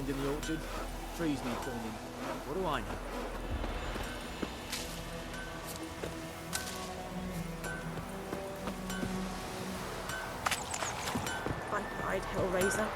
stand in the orchard. Trees need pruning. What do I know? Blank-eyed Hellraiser.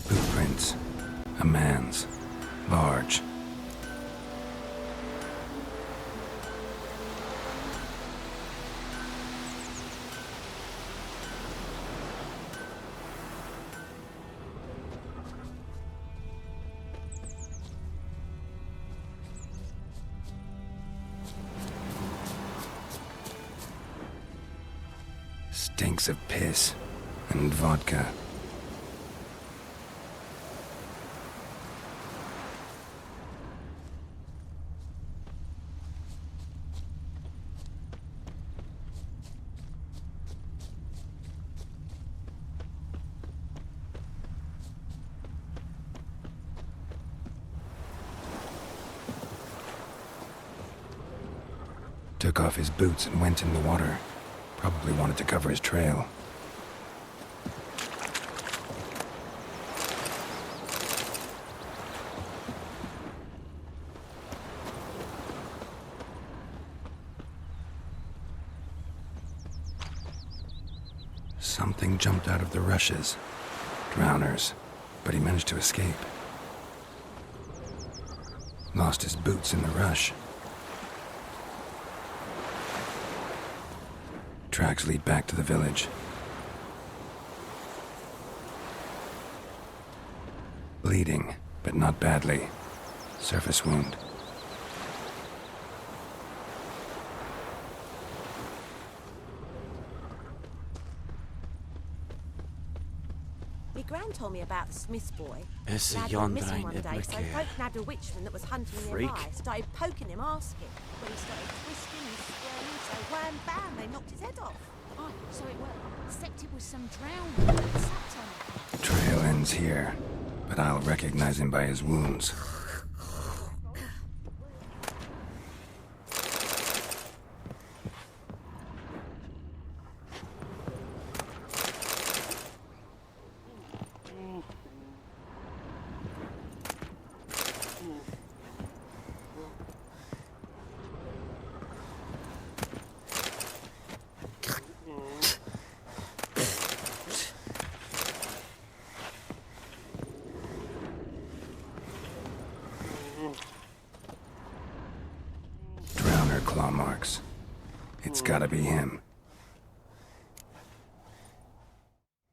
Footprints. A man's. Large. Stinks of piss and vodka. Took off his boots and went in the water. Probably wanted to cover his trail. Something jumped out of the rushes. Drowners. But he managed to escape. Lost his boots in the rush. Tracks lead back to the village. Bleeding, but not badly. Surface wound. My gran told me about the Smith's boy. Esse Lad went missing one day, so yonder folk nabbed a witchman that was hunting Freak. nearby. Started poking him, asking. When he started twisting and squirming, so wham bam, they knocked his head off. Oh, so it was. Except it was some drowning that sat on it. Trail ends here, but I'll recognize him by his wounds. Drowner claw marks. It's gotta be him.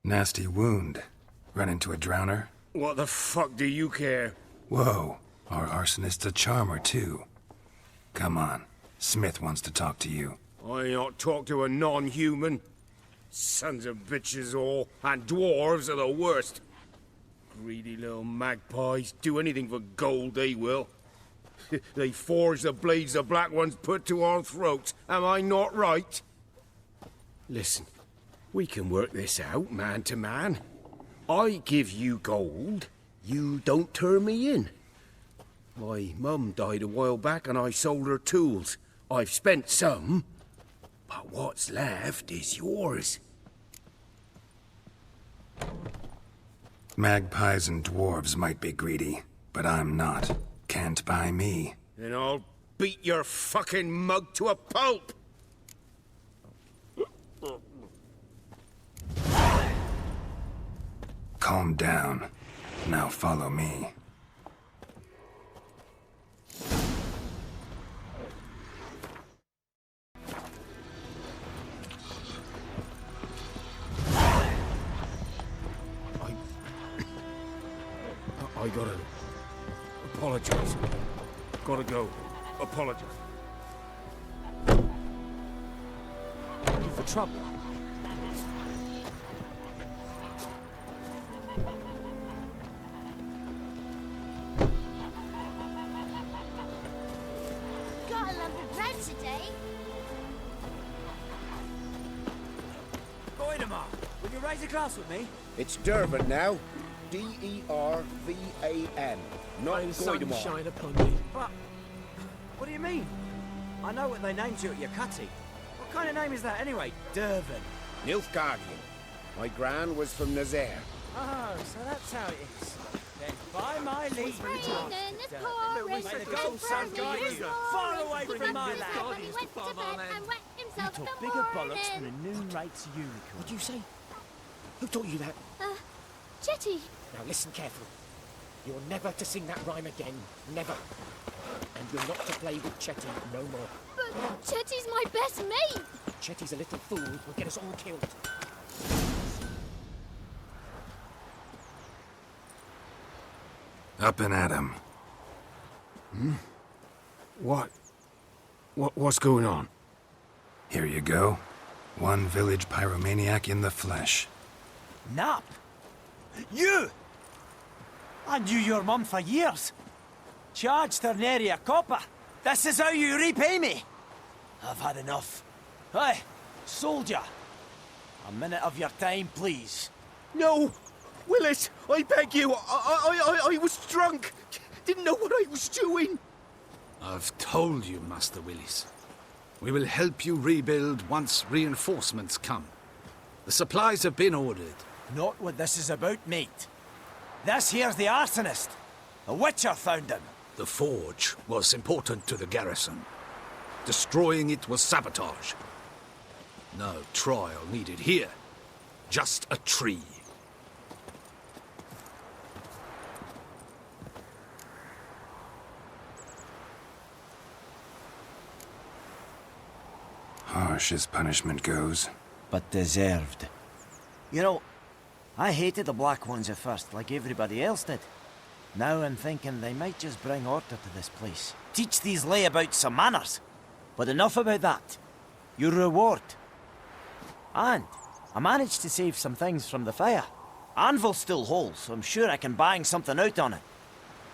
Nasty wound. Run into a drowner? What the fuck do you care? Whoa, our arsonist's a charmer too. Come on, Smith wants to talk to you. I not talk to a non-human. Sons of bitches all, and dwarves are the worst. Greedy little magpies, do anything for gold they will. They forge the blades the black ones put to our throats, am I not right? Listen, we can work this out man to man. I give you gold, you don't turn me in. My mum died a while back and I sold her tools. I've spent some, but what's left is yours. Magpies and dwarves might be greedy, but I'm not. Can't buy me. Then I'll beat your fucking mug to a pulp! Calm down. Now follow me. I gotta apologize. Gotta go. Apologize. You for trouble? Got a lump of bread today. you raise a glass with me? It's Dervan now. D-E-R-V-A-N. Not May the sun Goidemar. shine upon me. But, what do you mean? I know what they named you at your cutty. What kind of name is that anyway? Dervan. Nilfgaardian. My gran was from Nazaire. Oh, so that's how it is. Then by my leave, Brandon, this poor May the gold sun guide you far away from my land. He went to bed and wet himself Talk the bigger bollocks than a morning. noon rate's unicorn. What'd you say? Who taught you that? Chetty, Now listen carefully. You're never to sing that rhyme again. Never. And you're not to play with Chetty no more. but Chetty's my best mate. Chetty's a little fool who'll get us all killed. Up and at him. What's going on? Here you go. One village pyromaniac in the flesh. Nap? You? I knew your mum for years. Charged her nary a copper. This is how you repay me. I've had enough. Hey, soldier. A minute of your time, please. No! Willis, I beg you. I was drunk. Didn't know what I was doing. I've told you, Master Willis. We will help you rebuild once reinforcements come. The supplies have been ordered. Not what this is about, mate. This here's the arsonist. A witcher found him. The forge was important to the garrison. Destroying it was sabotage. No trial needed here. Just a tree. Harsh as punishment goes. But deserved. You know, I hated the Black Ones at first, like everybody else did. Now I'm thinking they might just bring order to this place. Teach these layabouts some manners. But enough about that. Your reward. And I managed to save some things from the fire. Anvil's still whole, so I'm sure I can bang something out on it.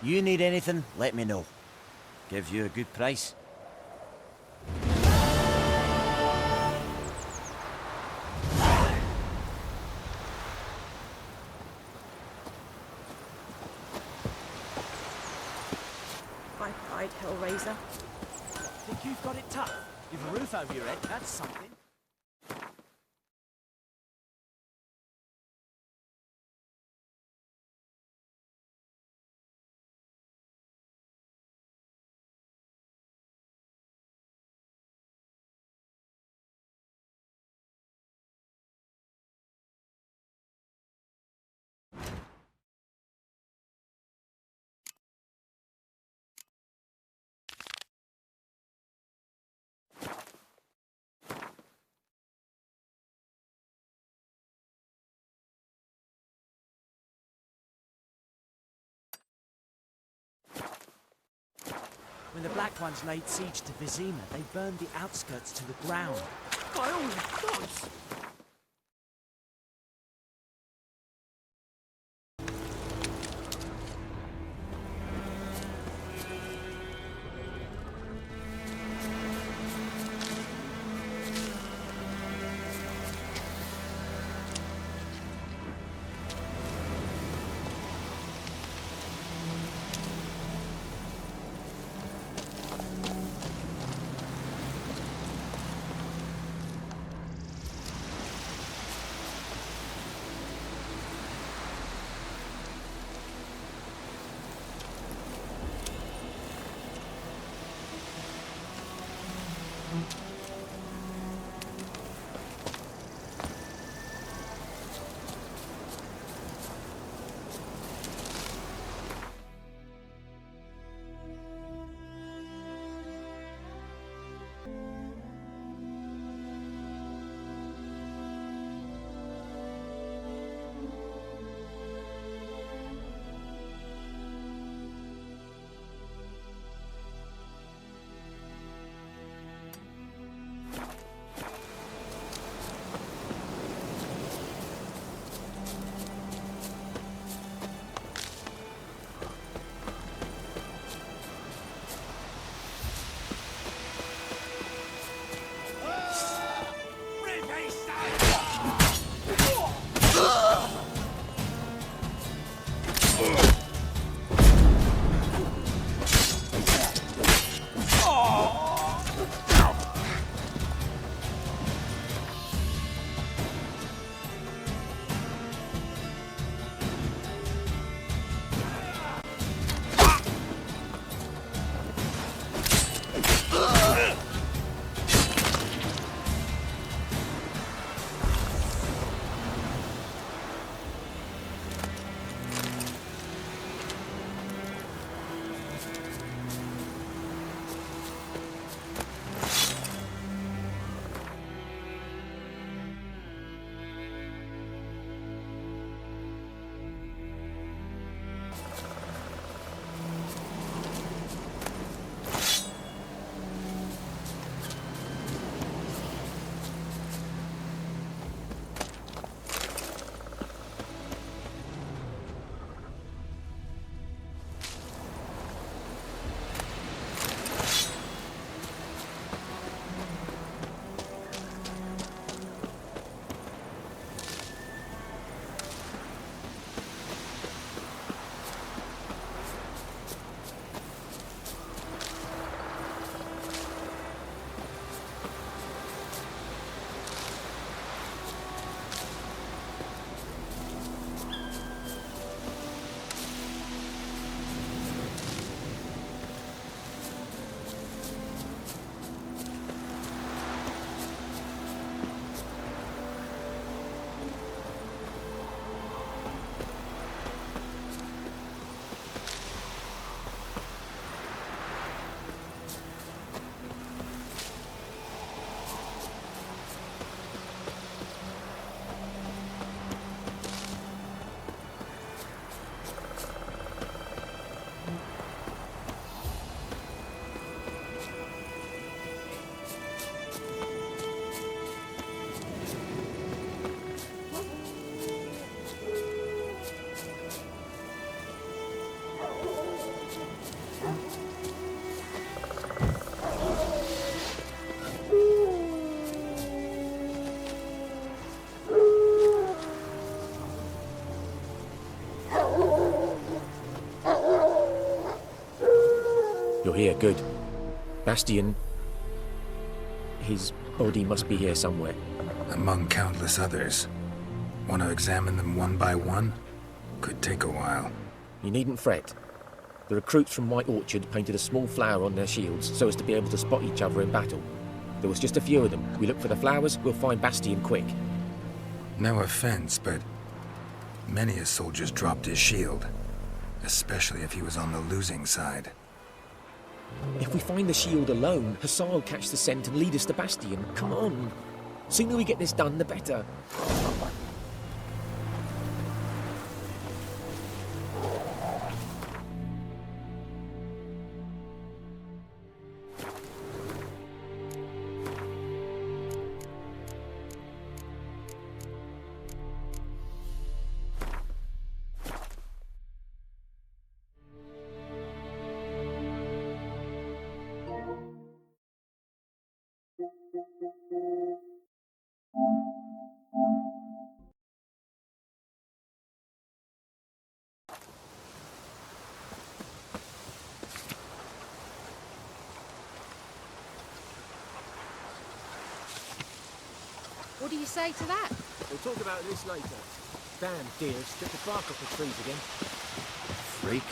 You need anything, let me know. Give you a good price. I cried, Hellraiser. Think you've got it tough? You've a roof over your head, that's something. When the Black Ones laid siege to Vesemir, they burned the outskirts to the ground. By all the gods! here, good. Bastion... His body must be here somewhere. Among countless others. Want to examine them one by one? Could take a while. You needn't fret. The recruits from White Orchard painted a small flower on their shields so as to be able to spot each other in battle. There was just a few of them. We look for the flowers, we'll find Bastion quick. No offense, but many a soldier's dropped his shield. Especially if he was on the losing side. If we find the shield alone, Hassan will catch the scent and lead us to Bastion. Come on. Sooner we get this done, the better. What do you say to that? We'll talk about this later. Damn deer, stripped the bark off the trees again. Freak.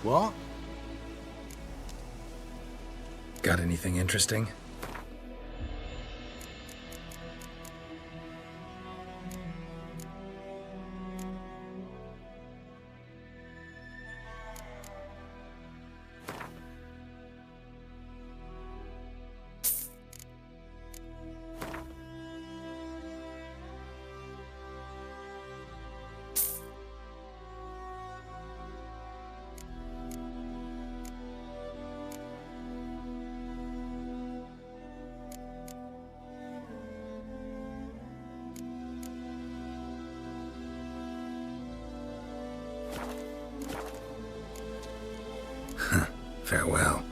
What? Got anything interesting? Farewell.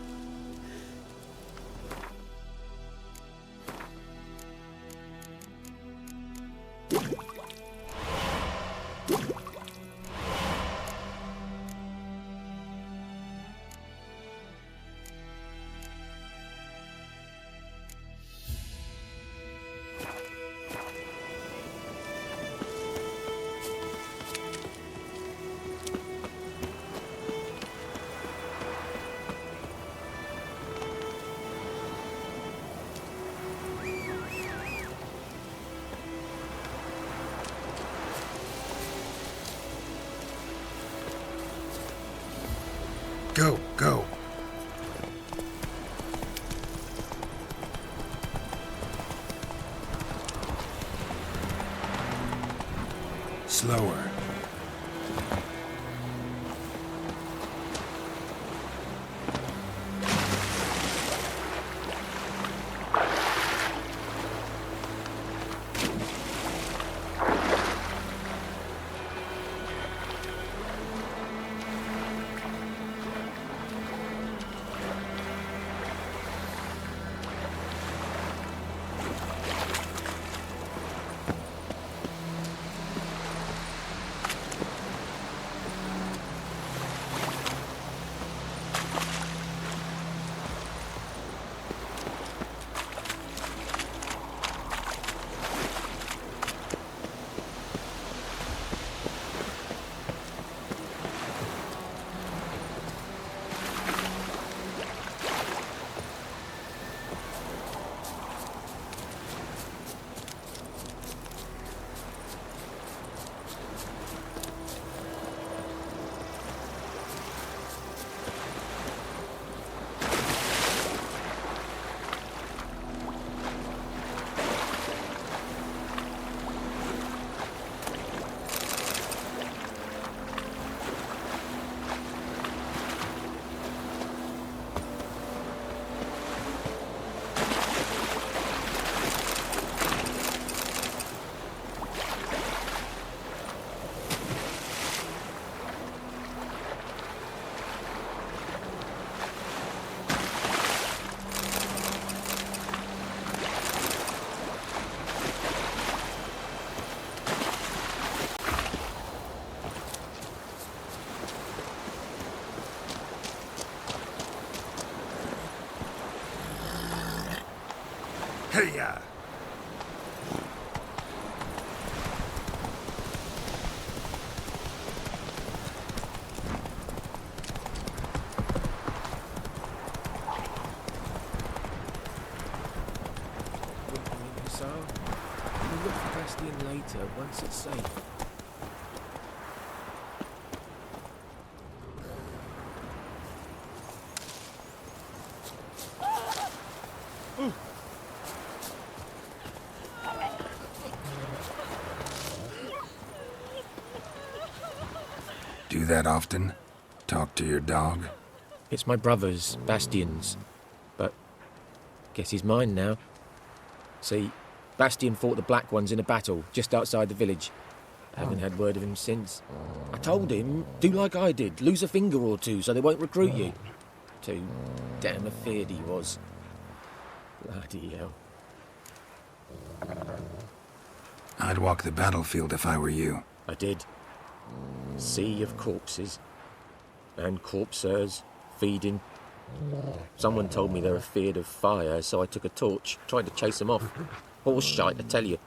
Go, go. Slower. Hey-ya! in later, once it's safe. Do that often? Talk to your dog? It's my brother's, Bastian's. But guess he's mine now. See, Bastian fought the Black Ones in a battle just outside the village. I haven't had word of him since. I told him, do like I did, lose a finger or two so they won't recruit you. Too damn afeard he was. Bloody hell. I'd walk the battlefield if I were you. I did. Sea of corpses. And corpsers, feeding. Someone told me they're afeard of fire, so I took a torch, tried to chase them off. Horse shite, I tell you.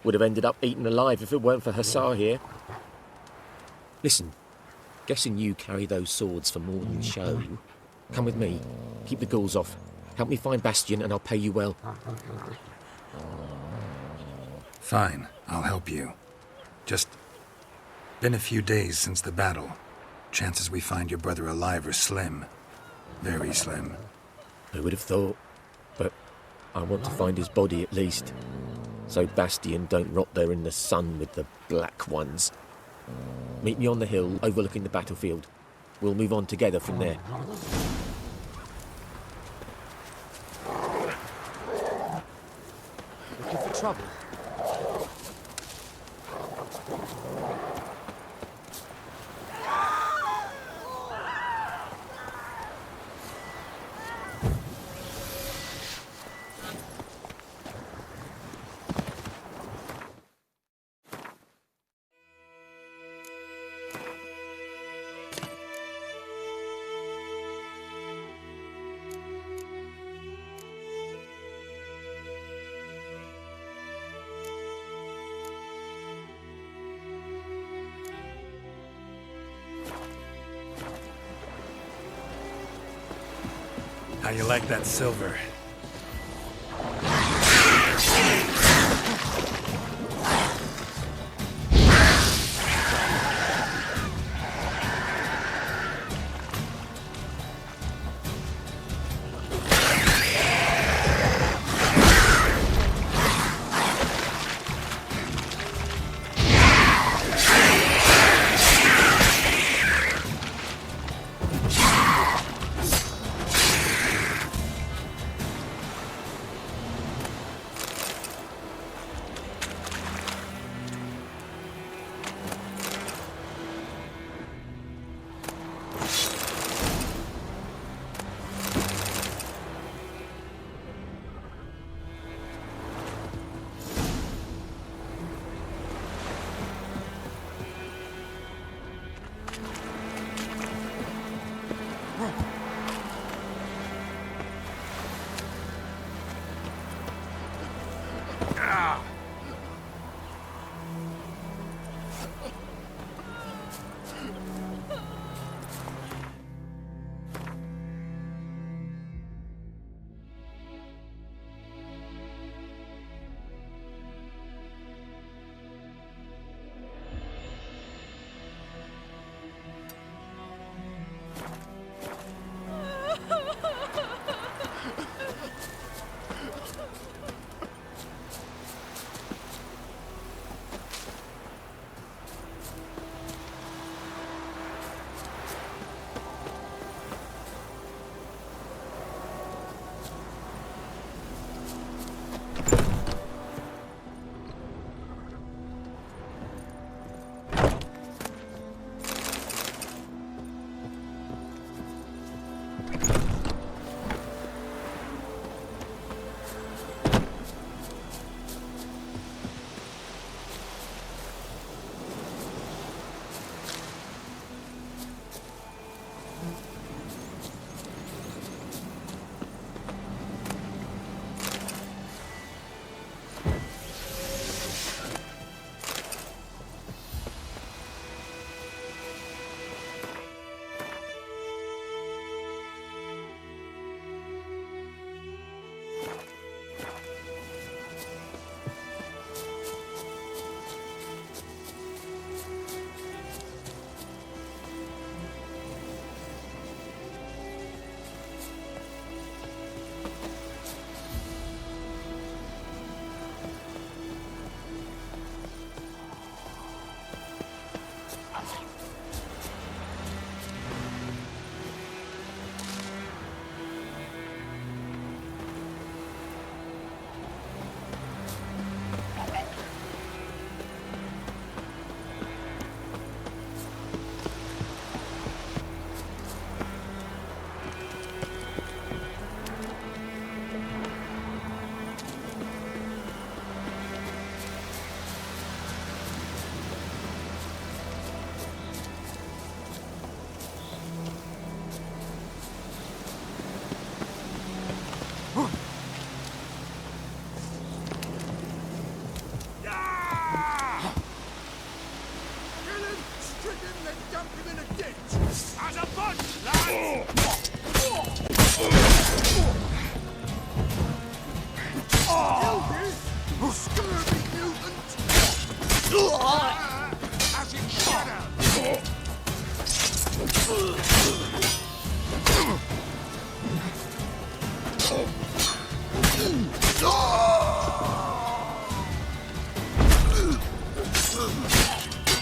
Would have ended up eaten alive if it weren't for Hussar here. Listen, guessing you carry those swords for more than show. Come with me, keep the ghouls off. Help me find Bastian and I'll pay you well. Fine, I'll help you. Just been a few days since the battle. Chances we find your brother alive are slim. Very slim. I would have thought, but I want to find his body at least. So Bastian don't rot there in the sun with the Black Ones. Meet me on the hill overlooking the battlefield. We'll move on together from there. Looking for trouble? How you like that silver? dump him in a ditch! As a bunch, lads! You scurvy mutant! As in shadow!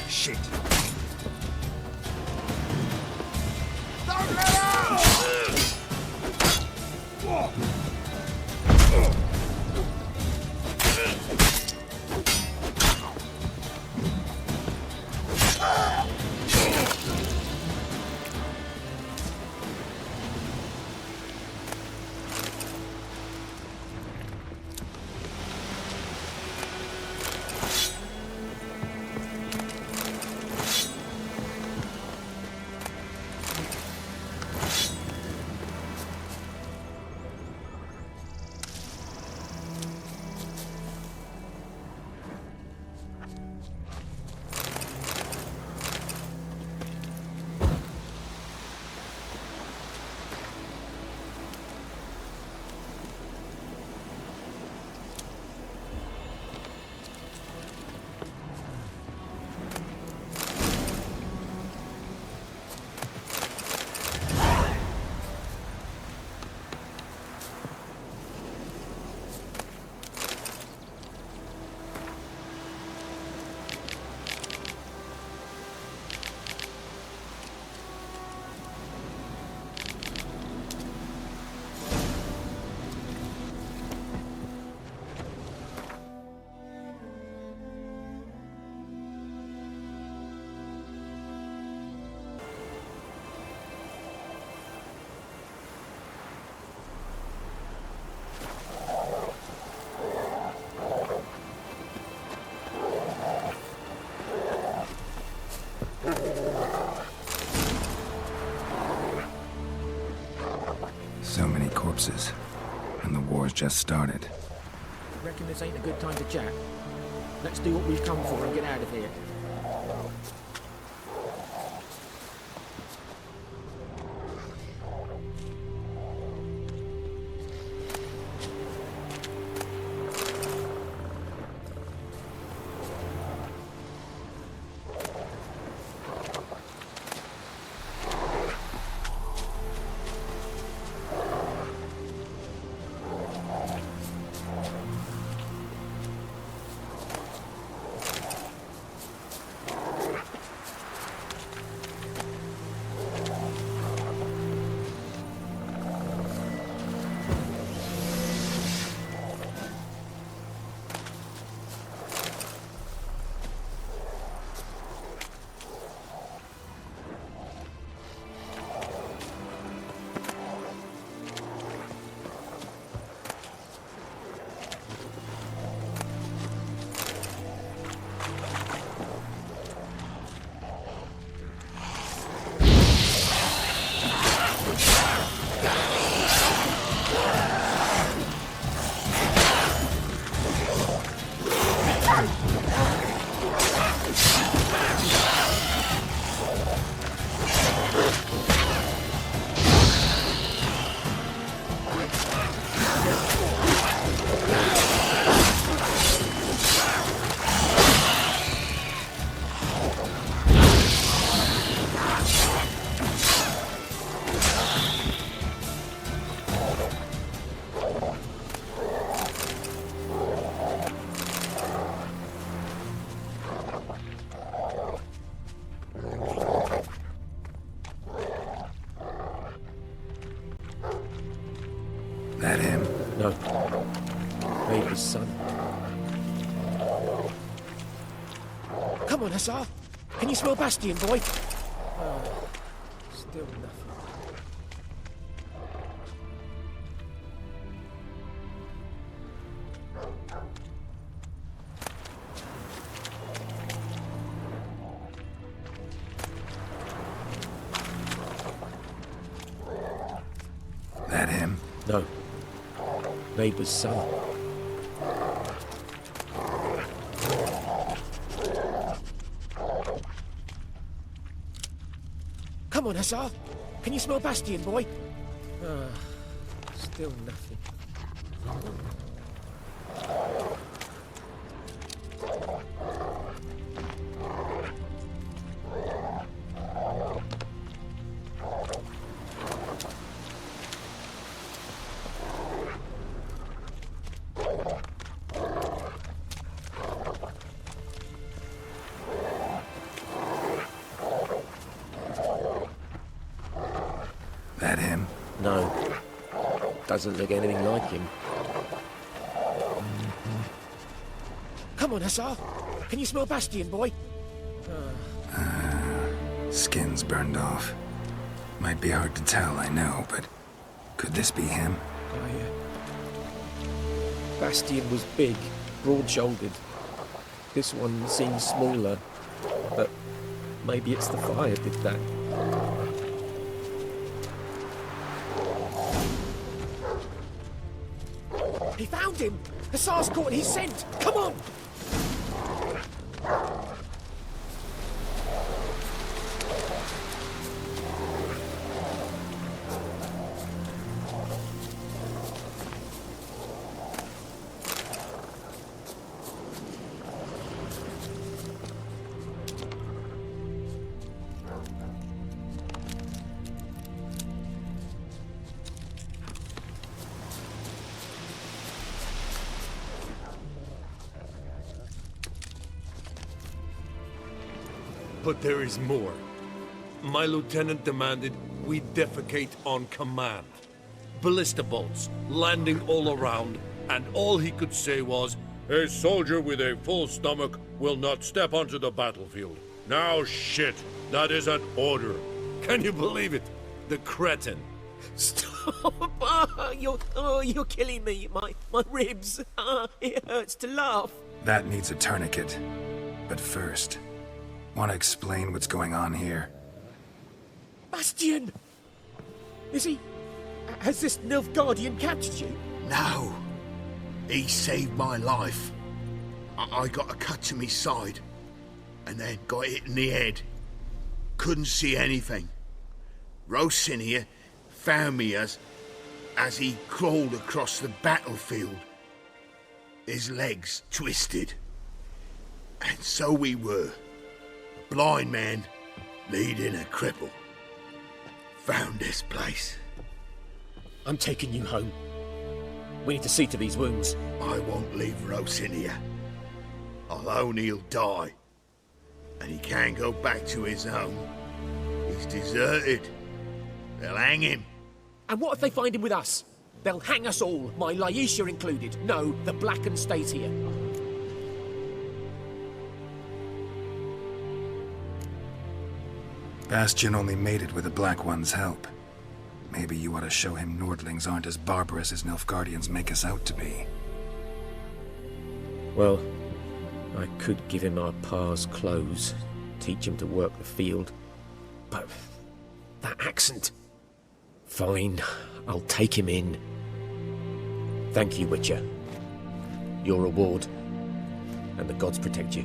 Shit. Don't let out! So many corpses. And the war's just started. Reckon this ain't a good time to chat? Let's do what we've come for and get out of here. That him? No. Baby's son. Come on, Hussar. Can you smell Bastion, boy? Oh, still nothing. That him? No. Neighbour's son. Come on, Hussar. Can you smell Bastion, boy? Still nothing. That him? No. Doesn't look anything like him. Come on, Hussar. Can you smell Bastion, boy? Skin's burned off. Might be hard to tell, I know, but could this be him? Bastion was big, broad-shouldered. This one seems smaller, but maybe it's the fire did that. He found him! Hussar's caught his scent! Come on! But there is more. My lieutenant demanded we defecate on command. Ballista bolts, landing all around, and all he could say was, "A soldier with a full stomach will not step onto the battlefield." Now shit, that is an order. Can you believe it? The cretin. Stop! You're killing me. My ribs. It hurts to laugh. That needs a tourniquet. But first, want to explain what's going on here? Bastion! Is he... Has this Nilfgaardian captured you? No. He saved my life. I got a cut to my side, and then got hit in the head. Couldn't see anything. Vesemir found me as he crawled across the battlefield. His legs twisted. And so we were. A blind man leading a cripple. Found this place. I'm taking you home. We need to see to these wounds. I won't leave Vesemir. Alone he'll die. And he can't go back to his home. He's deserted. They'll hang him. And what if they find him with us? They'll hang us all, my Laisha included. No, the Blacken stays here. Bastion only made it with the Black One's help. Maybe you ought to show him Nordlings aren't as barbarous as Nilfgaardians make us out to be. Well, I could give him our pa's clothes, teach him to work the field. But that accent... Fine, I'll take him in. Thank you, Witcher. Your reward. And the gods protect you.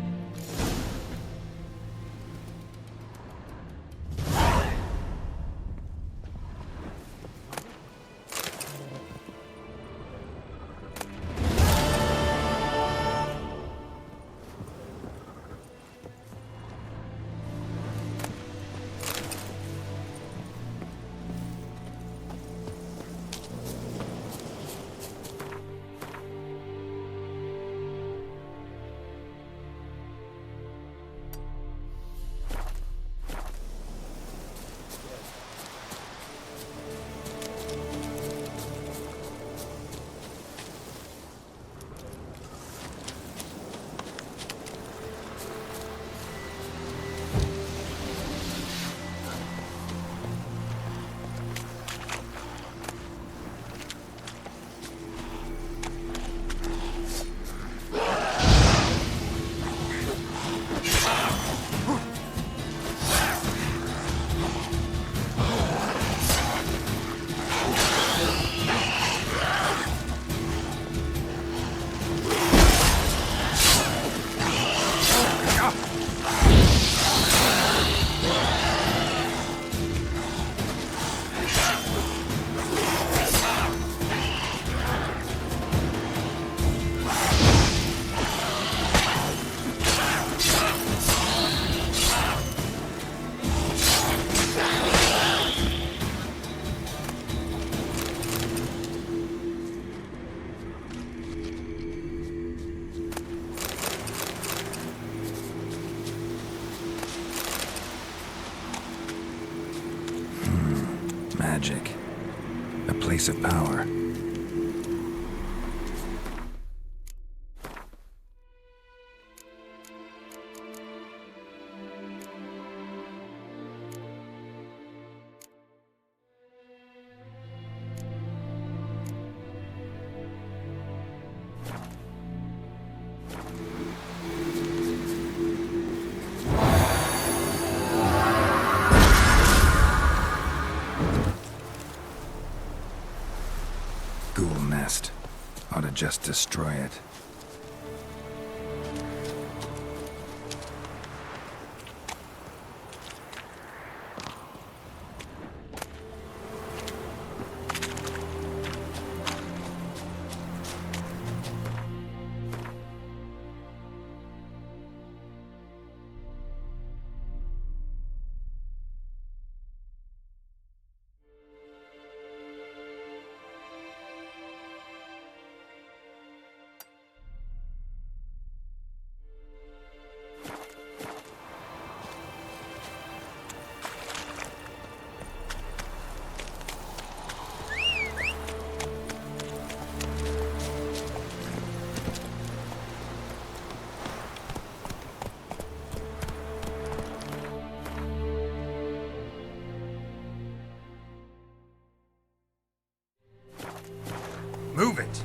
magic. A place of power. Ghoul nest. Ought to just destroy it. Move it!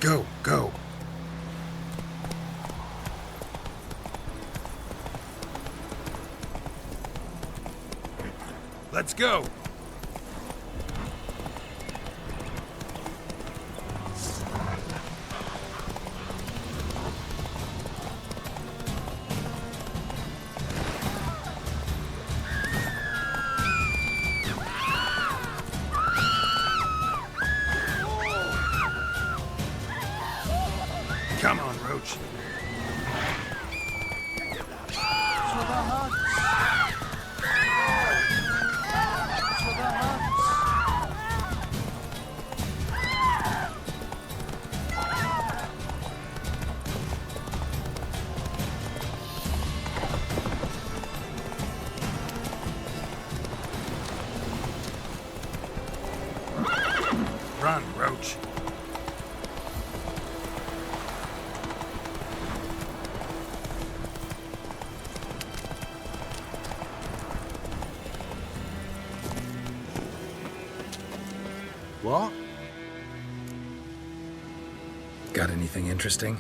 Go, go. Let's go. Come on, Roach. Run, Roach. What? Got anything interesting?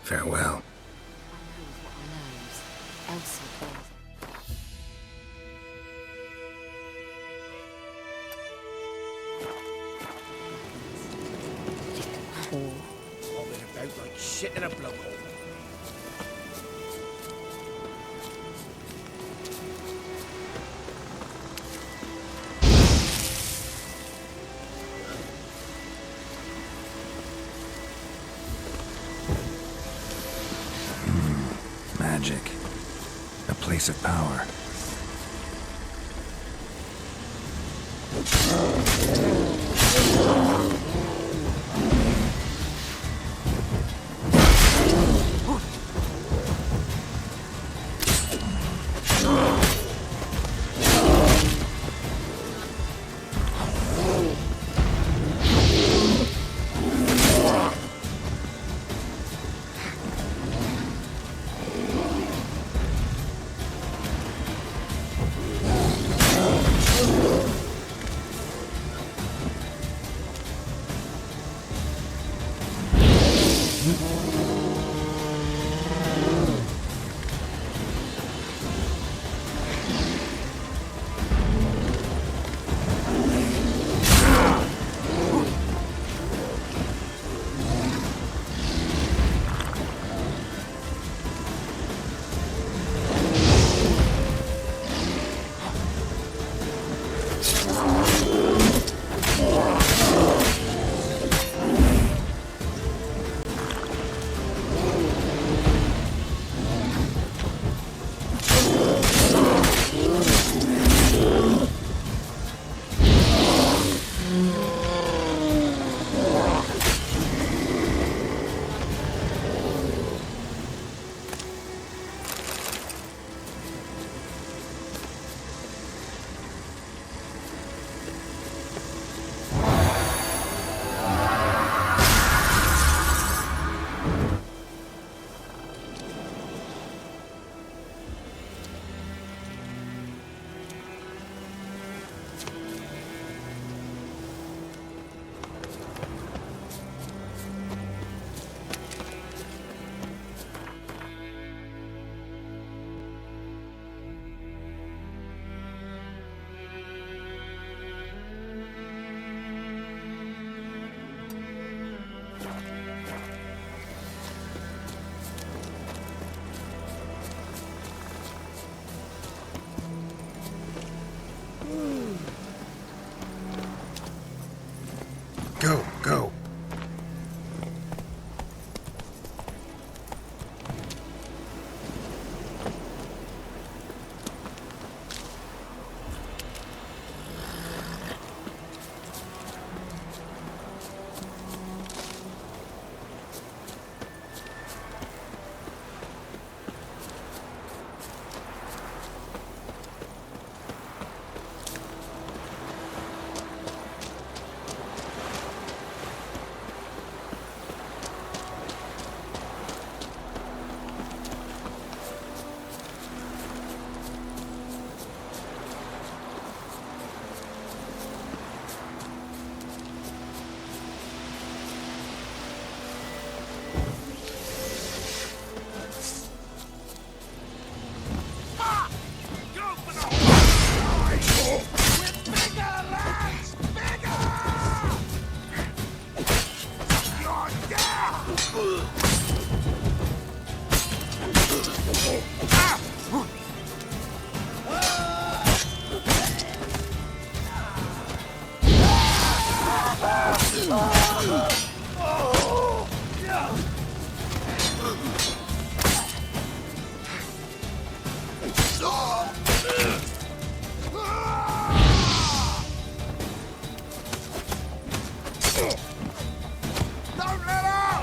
Farewell. Bobbing about like shit in a blowhole. Magic. A place of power. Don't let up!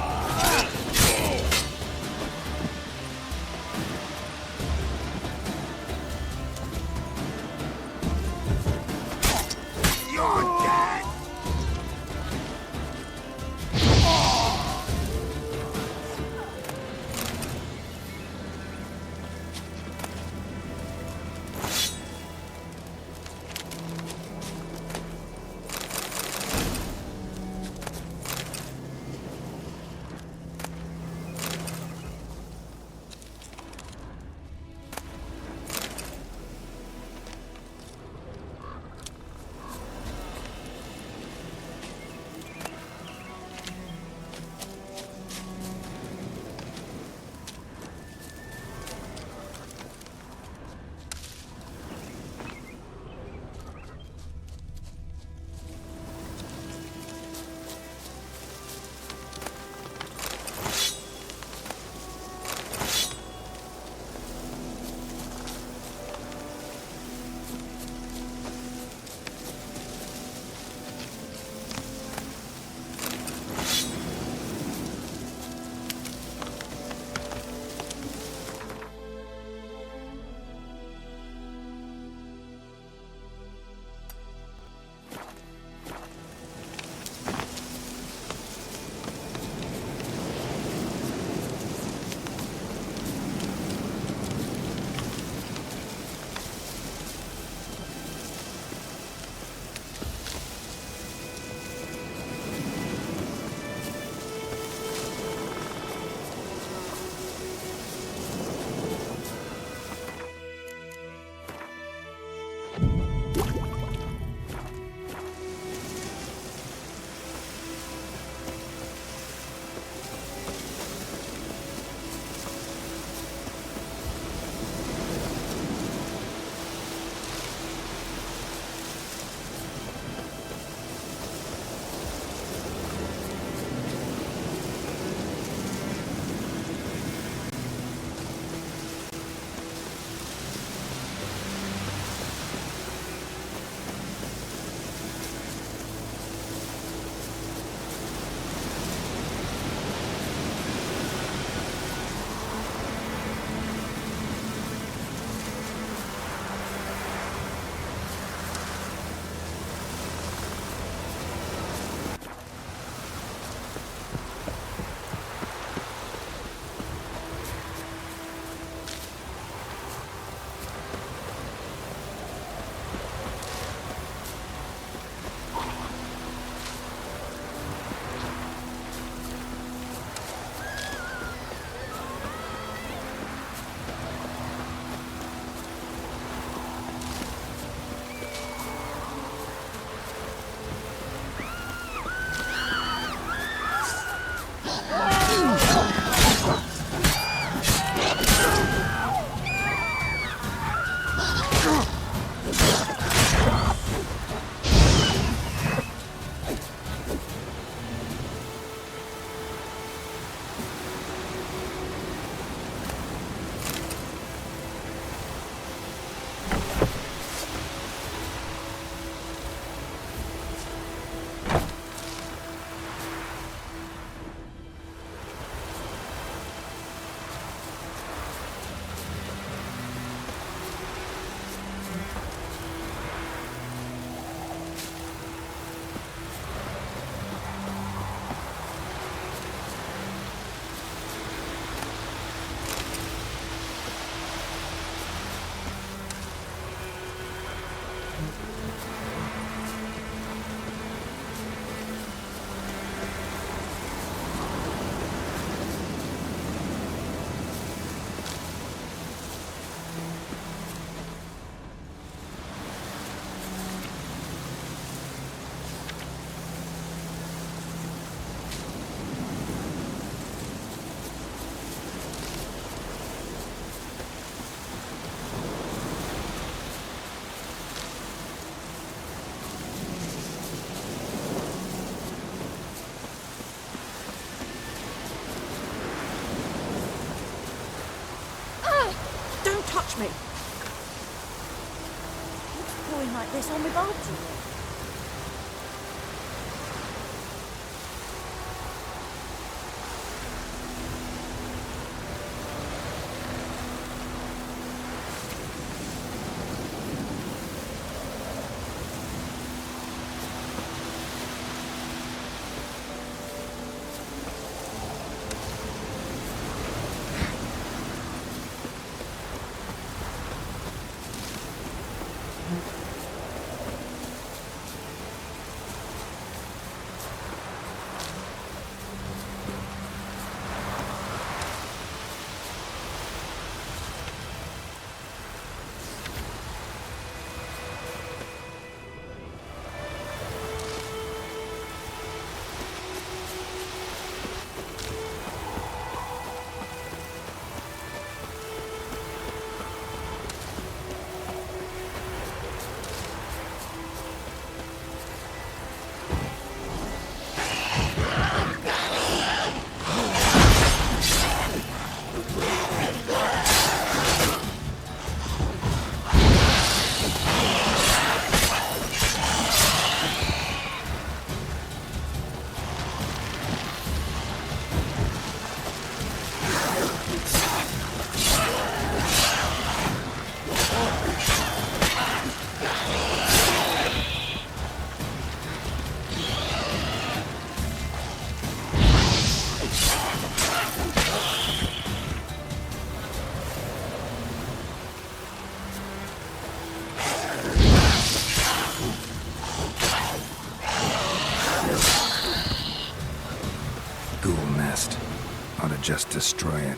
You're dead! Touch me. going like this on my boat? Ought to just destroy it.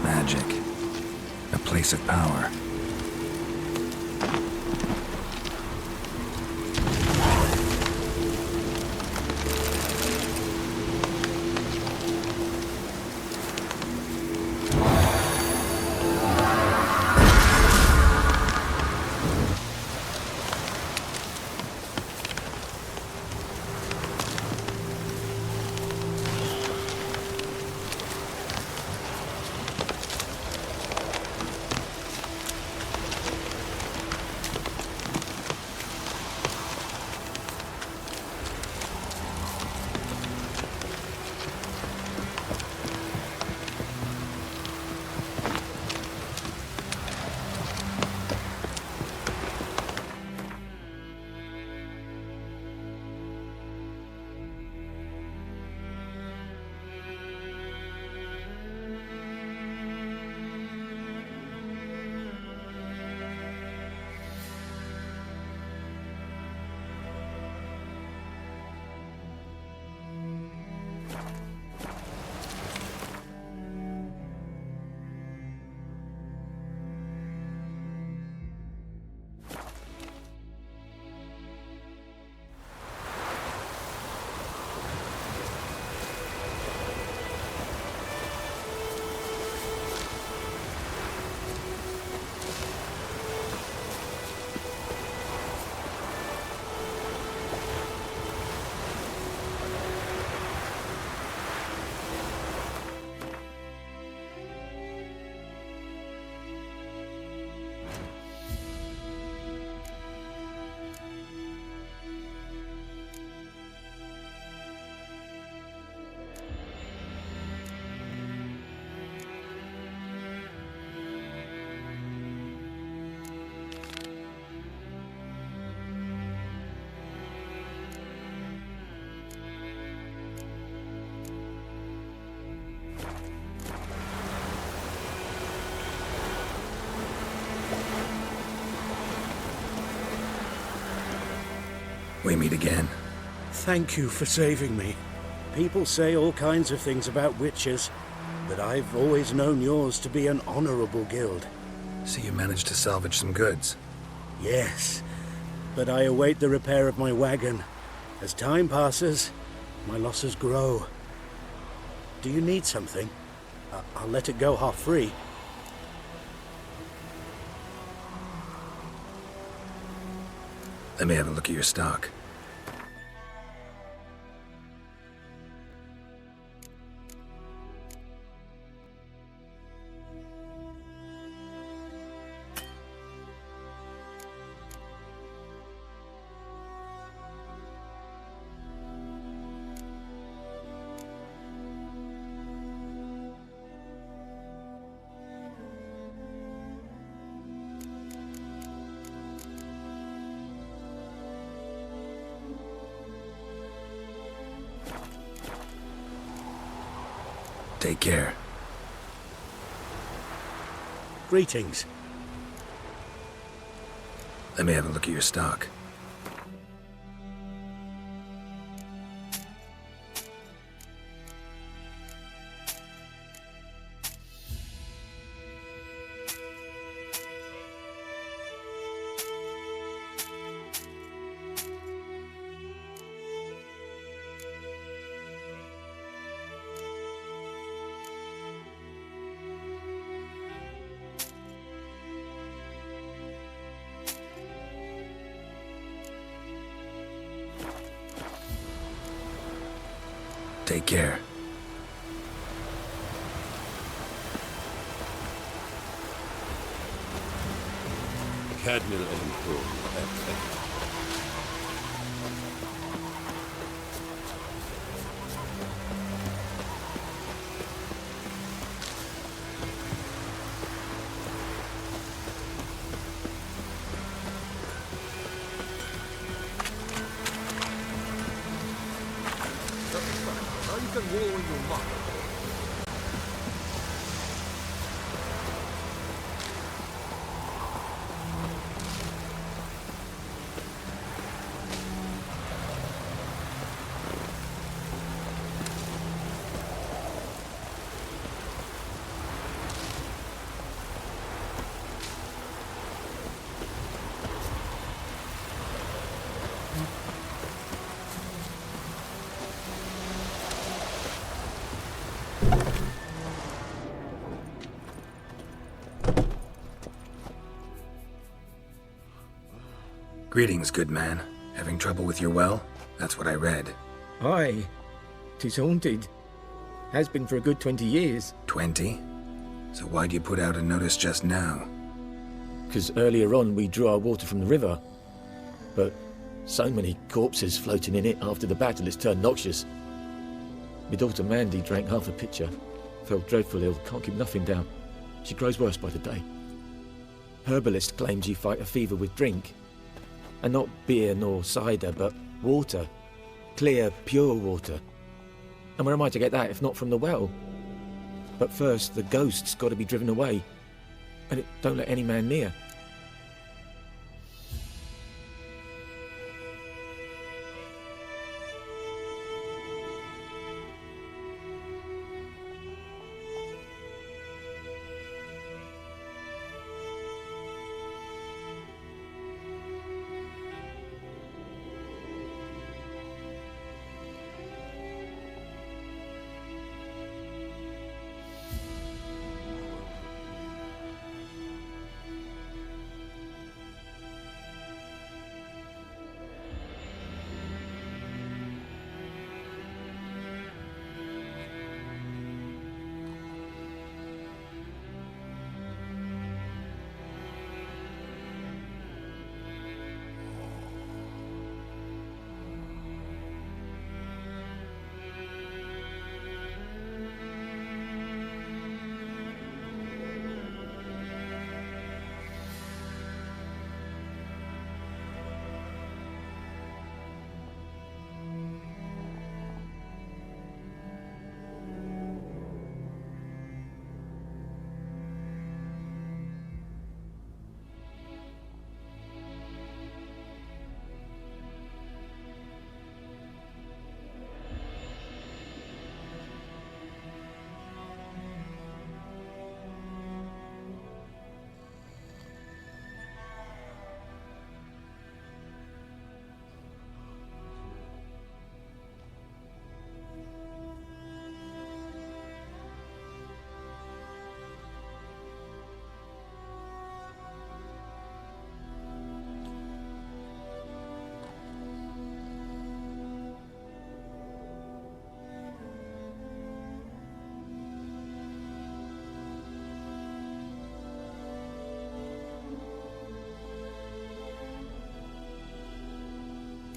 Magic. A place of power. We meet again. Thank you for saving me. People say all kinds of things about witches, but I've always known yours to be an honorable guild. So you managed to salvage some goods. Yes, but I await the repair of my wagon. As time passes, my losses grow. Do you need something? I'll let it go half-free. Let me have a look at your stock. Take care. Greetings. Let me have a look at your stock. Take care. Cadmiel and Home. Now you can war in your mind. Greetings, good man. Having trouble with your well? That's what I read. Aye. 'Tis haunted. Has been for a good 20 years. 20? So why'd you put out a notice just now? 'Cause earlier on we drew our water from the river. But so many corpses floating in it after the battle it's turned noxious. My daughter Mandy drank half a pitcher. Fell dreadful ill, can't keep nothing down. She grows worse by the day. Herbalist claims you fight a fever with drink. And not beer nor cider, but water. Clear, pure water. And where am I to get that if not from the well? But first, the ghost's got to be driven away. And it don't let any man near.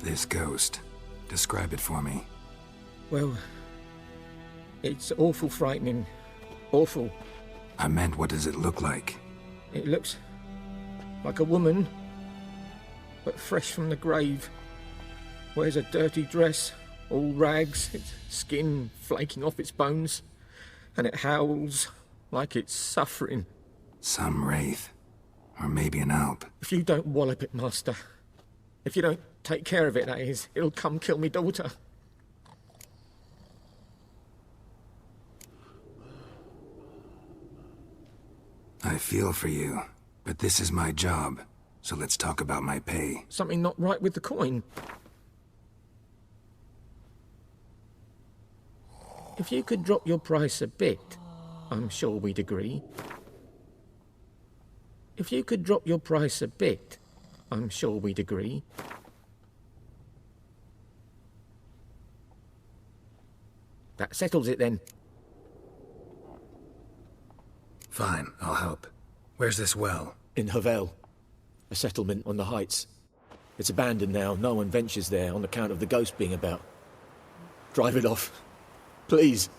This ghost. Describe it for me. Well, it's awful frightening. Awful. I meant, what does it look like? It looks like a woman, but fresh from the grave. Wears a dirty dress, all rags, its skin flaking off its bones, and it howls like it's suffering. Some wraith. Or maybe an alp. If you don't wallop it, Master, if you don't take care of it, that is, it'll come kill me daughter. I feel for you, but this is my job, so let's talk about my pay. Something not right with the coin. If you could drop your price a bit, I'm sure we'd agree. If you could drop your price a bit, I'm sure we'd agree. That settles it then. Fine, I'll help. Where's this well? In Havel, a settlement on the heights. It's abandoned now. No one ventures there on account of the ghost being about. Drive it off. Please.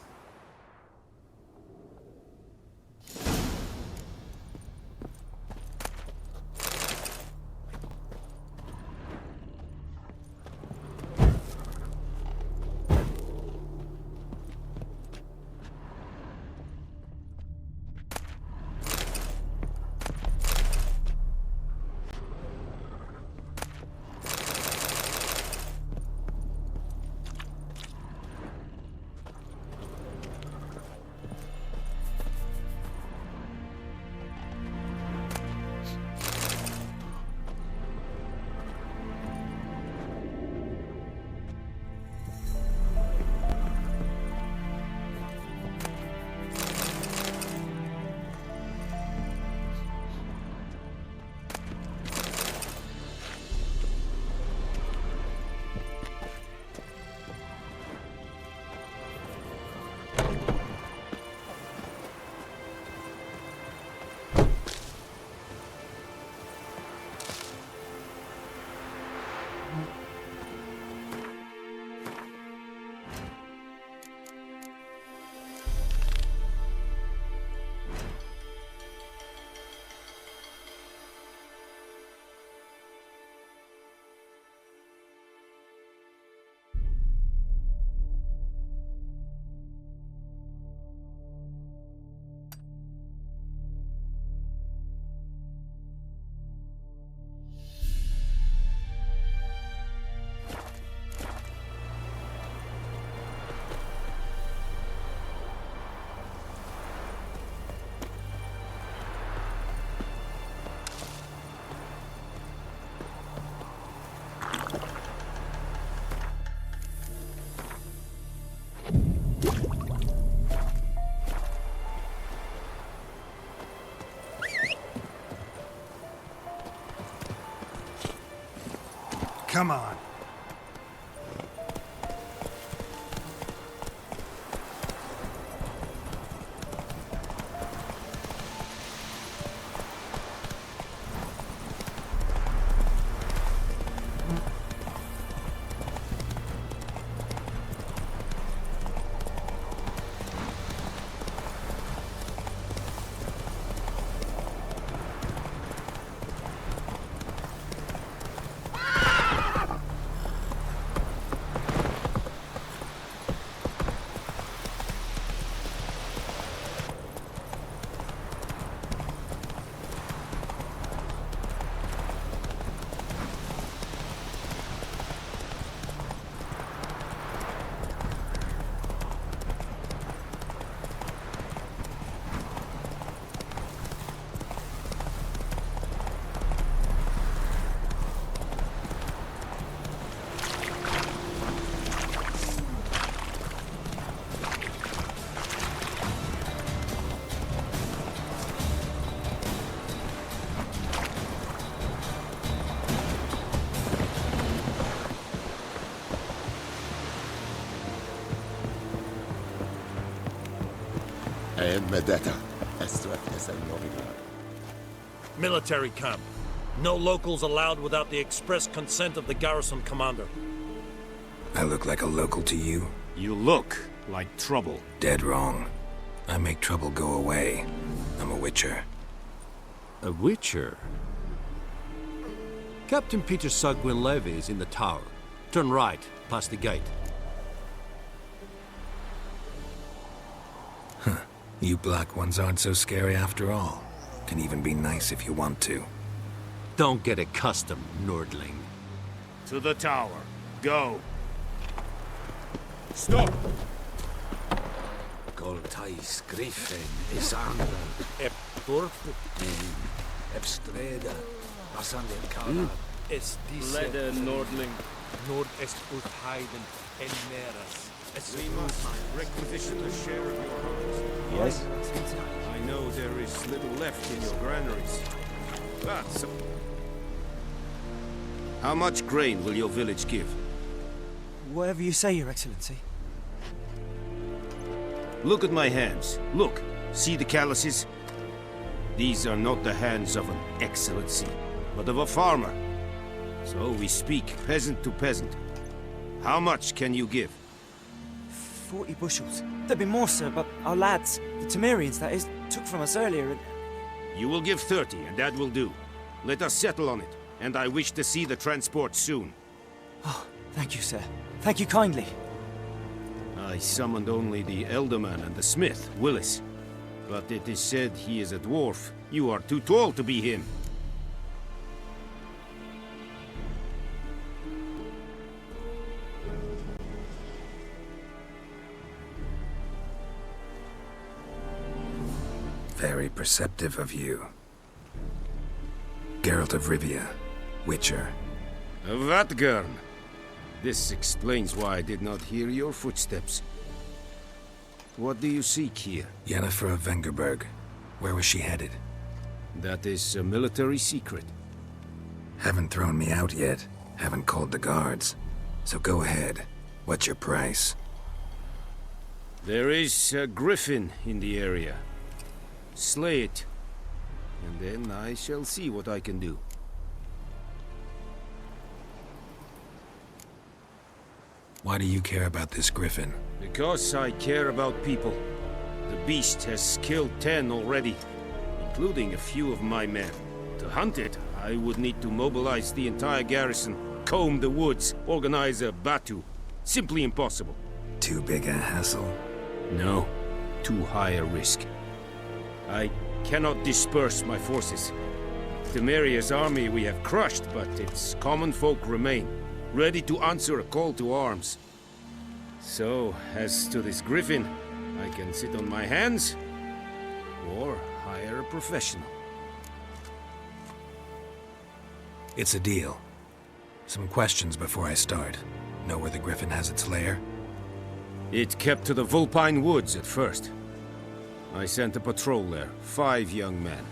Come on. Military camp. No locals allowed without the express consent of the garrison commander. I look like a local to you? You look like trouble. Dead wrong. I make trouble go away. I'm a witcher. A witcher? Captain Peter Sagwin Levy is in the tower. Turn right, past the gate. Huh. You black ones aren't so scary after all. Can even be nice if you want to. Don't get accustomed, Nordling. To the tower. Go. Stop! Goltais Griffin is angle. Ep Dorf Ebstreda. Asanden Kara. es diese... Leder Nordling. Nord est ut Heiden en Meras. Es We must requisition a share of your harvest. Yes? I know there is little left in your granaries. But how much grain will your village give? Whatever you say, Your Excellency. Look at my hands. Look. See the calluses? These are not the hands of an excellency, but of a farmer. So we speak peasant to peasant. How much can you give? 40 bushels. There'd be more, sir, but our lads, the Temerians that is, took from us earlier and... You will give 30, and that will do. Let us settle on it, and I wish to see the transport soon. Oh, thank you, sir. Thank you kindly. I summoned only the Elderman and the smith, Willis. But it is said he is a dwarf. You are too tall to be him. Very perceptive of you. Geralt of Rivia, Witcher. Vatgern! This explains why I did not hear your footsteps. What do you seek here? Yennefer of Vengerberg. Where was she headed? That is a military secret. Haven't thrown me out yet. Haven't called the guards. So go ahead. What's your price? There is a griffin in the area. Slay it, and then I shall see what I can do. Why do you care about this griffin? Because I care about people. The beast has killed 10 already, including a few of my men. To hunt it, I would need to mobilize the entire garrison, comb the woods, organize a batu. Simply impossible. Too big a hassle? No, too high a risk. I cannot disperse my forces. Temeria's army we have crushed, but its common folk remain, ready to answer a call to arms. So, as to this griffin, I can sit on my hands, or hire a professional. It's a deal. Some questions before I start. Know where the griffin has its lair? It kept to the Vulpine Woods at first. I sent a patrol there, 5 young men.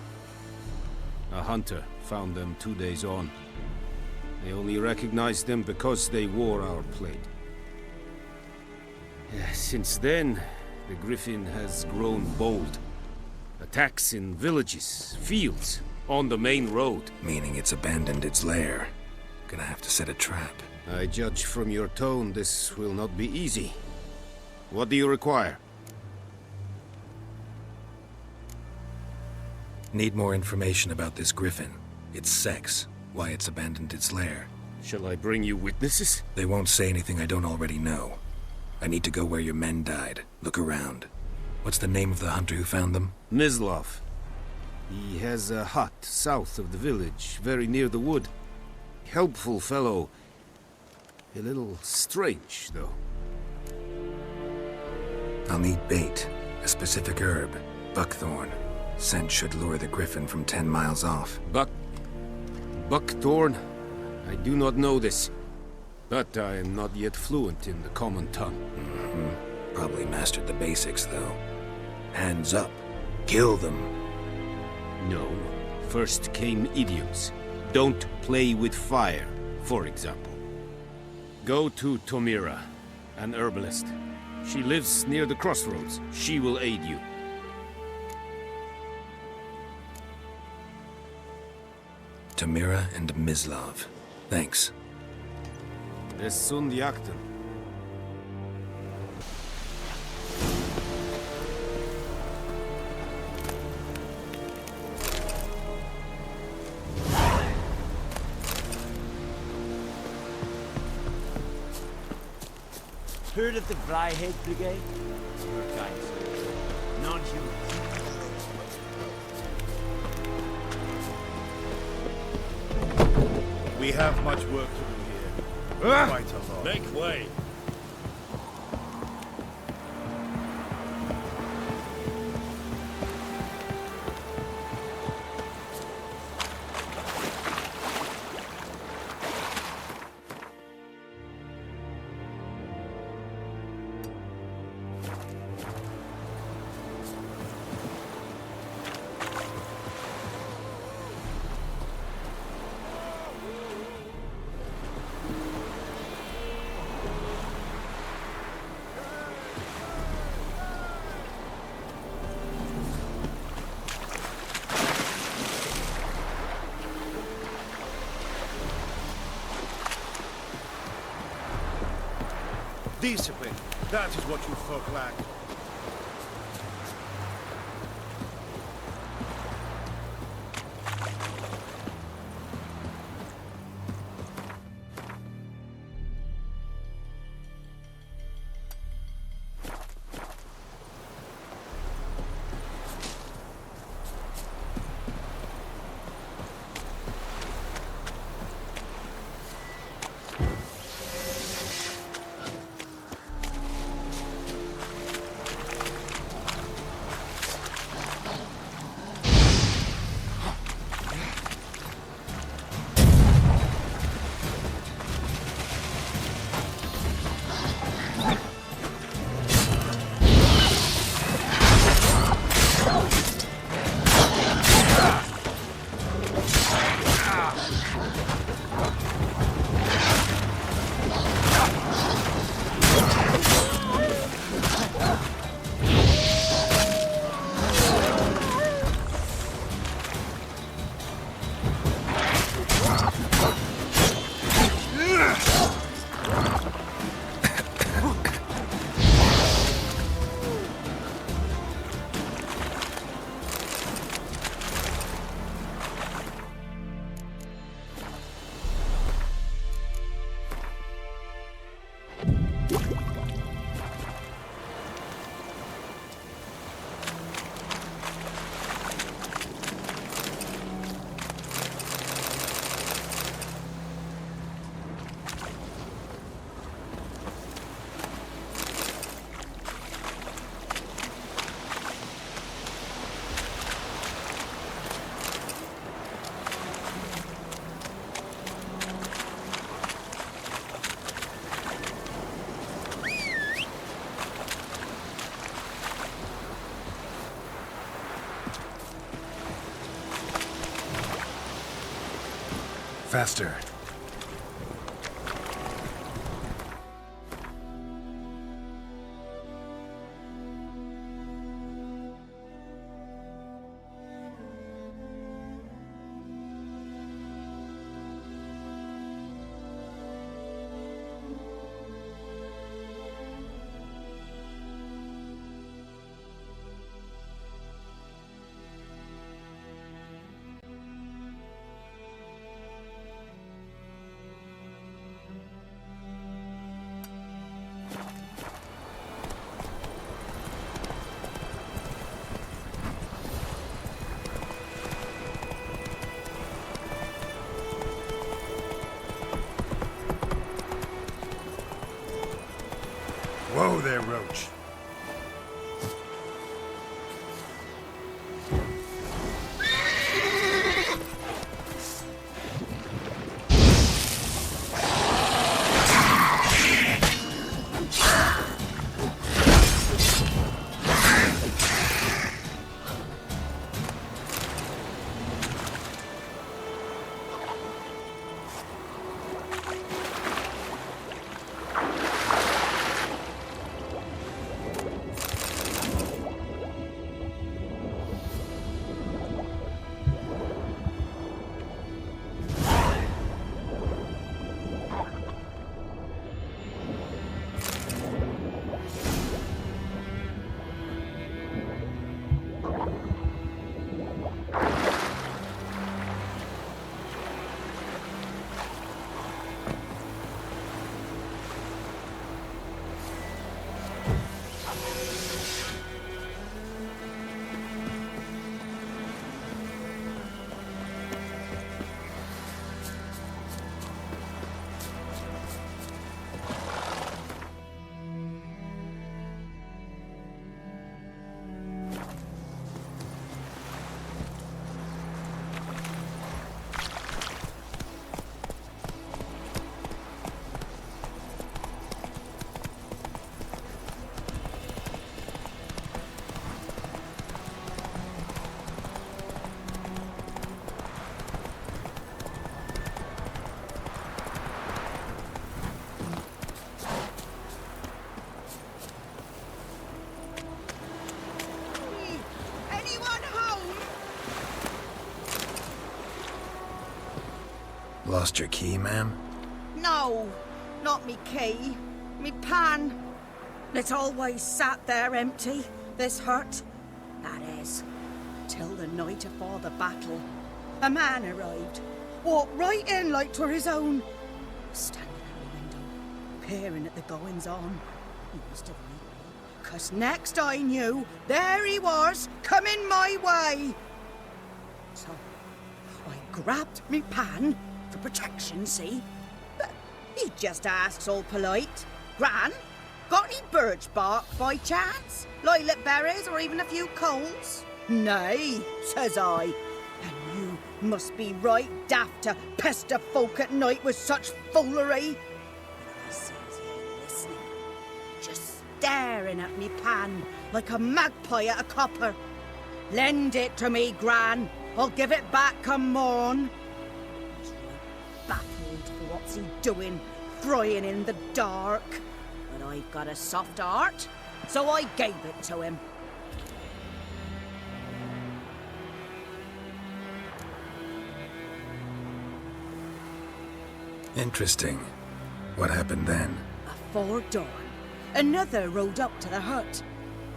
A hunter found them 2 days on. They only recognized them because they wore our plate. Since then, the griffin has grown bold. Attacks in villages, fields, on the main road. Meaning it's abandoned its lair. Gonna have to set a trap. I judge from your tone this will not be easy. What do you require? Need more information about this griffin. Its sex, why it's abandoned its lair. Shall I bring you witnesses? They won't say anything I don't already know. I need to go where your men died. Look around. What's the name of the hunter who found them? Mislav. He has a hut south of the village, very near the wood. Helpful fellow. A little strange, though. I'll need bait. A specific herb. Buckthorn. Scent should lure the griffin from 10 miles off. Buckthorn? I do not know this. But I am not yet fluent in the common tongue. Probably mastered the basics, though. Hands up. Kill them. No. First came idioms. Don't play with fire, for example. Go to Tomira, an herbalist. She lives near the crossroads. She will aid you. Tamira and Mislav. Thanks. Resund jakten. Heard of the Vryhead Brigade? Your kind, sir. Non-human. We have much work to do here. Quite a lot. Make way. Discipline. That is what you folk lack. Faster. Whoa there, Roach. Lost your key, ma'am? No, not me key. Me pan. It's always sat there empty, this hut. That is, till the night afore the battle. A man arrived, walked right in like 'twere his own. Standing at the window, peering at the goings-on. He must have read me, 'cause next I knew, there he was, coming my way. So, I grabbed me pan, for protection, see? But he just asks all polite, Gran, got any birch bark by chance? Lilac berries or even a few coals? Nay, says I. And you must be right daft to pester folk at night with such foolery. But I sees you listening, just staring at me pan like a magpie at a copper. Lend it to me, Gran. I'll give it back come morn. He's right baffled for what's he doing, frying in the dark. But I've got a soft heart, so I gave it to him. Interesting. What hafpened then? Afore dawn, another rode up to the hut.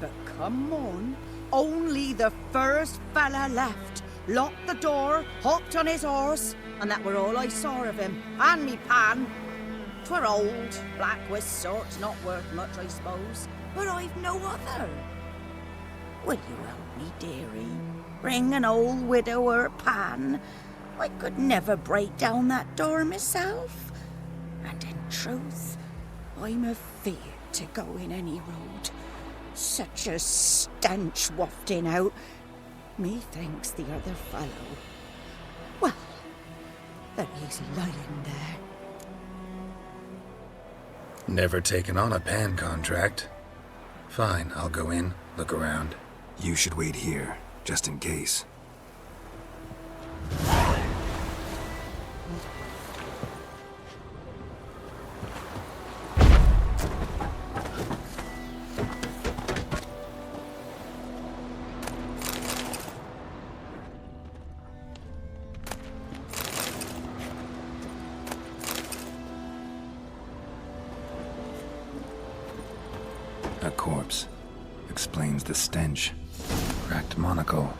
But come on, only the first fella left. Locked the door, hopped on his horse, and that were all I saw of him, and me pan. 'Twere old, black with sorts, not worth much, I suppose, but I've no other. Will you help me, dearie? Bring an old widower pan. I could never break down that door myself. And in truth, I'm afeard to go in any road. Such a stench wafting out. Methinks the other fellow, well, that he's lying there. Never taken on a pan contract. Fine, I'll go in, look around. You should wait here, just in case. A corpse. Explains the stench. Cracked monocle.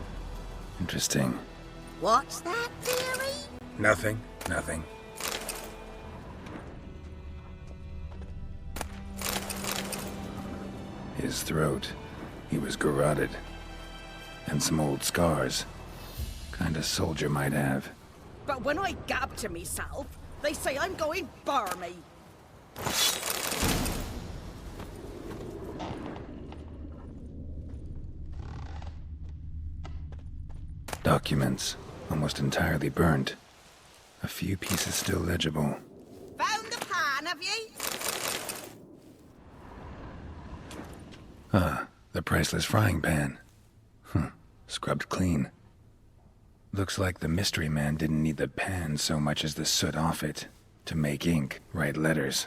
Interesting. What's that, dearie? Nothing. His throat. He was garroted. And some old scars. Kinda soldier might have. But when I gab to myself, they say I'm going barmy. Documents. Almost entirely burnt. A few pieces still legible. Found the pan, have ye? Ah, the priceless frying pan. Scrubbed clean. Looks like the mystery man didn't need the pan so much as the soot off it. To make ink, write letters.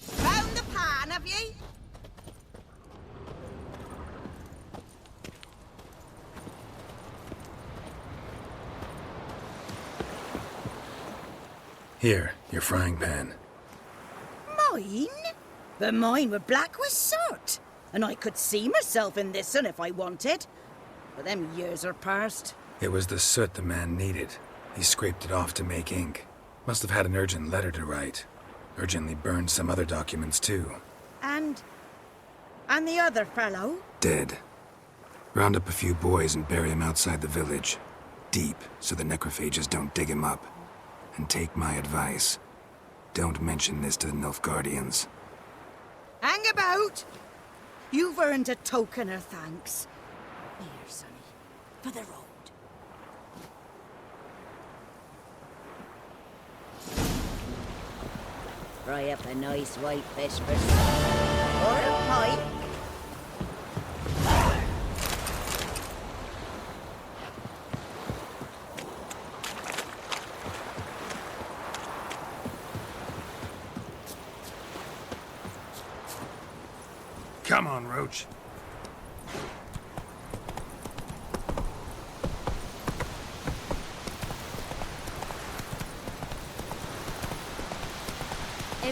Found the pan, have ye? Here, your frying pan. Mine? But mine were black with soot. And I could see myself in this one if I wanted. But them years are past. It was the soot the man needed. He scraped it off to make ink. Must have had an urgent letter to write. Urgently burned some other documents too. And the other fellow? Dead. Round up a few boys and bury him outside the village. Deep, so the necrophages don't dig him up. And take my advice. Don't mention this to the Nilfgaardians. Hang about! You've earned a token of thanks. Here, sonny, for the road. Fry up a nice white fish for supper. Or a pipe. Come on, Roach.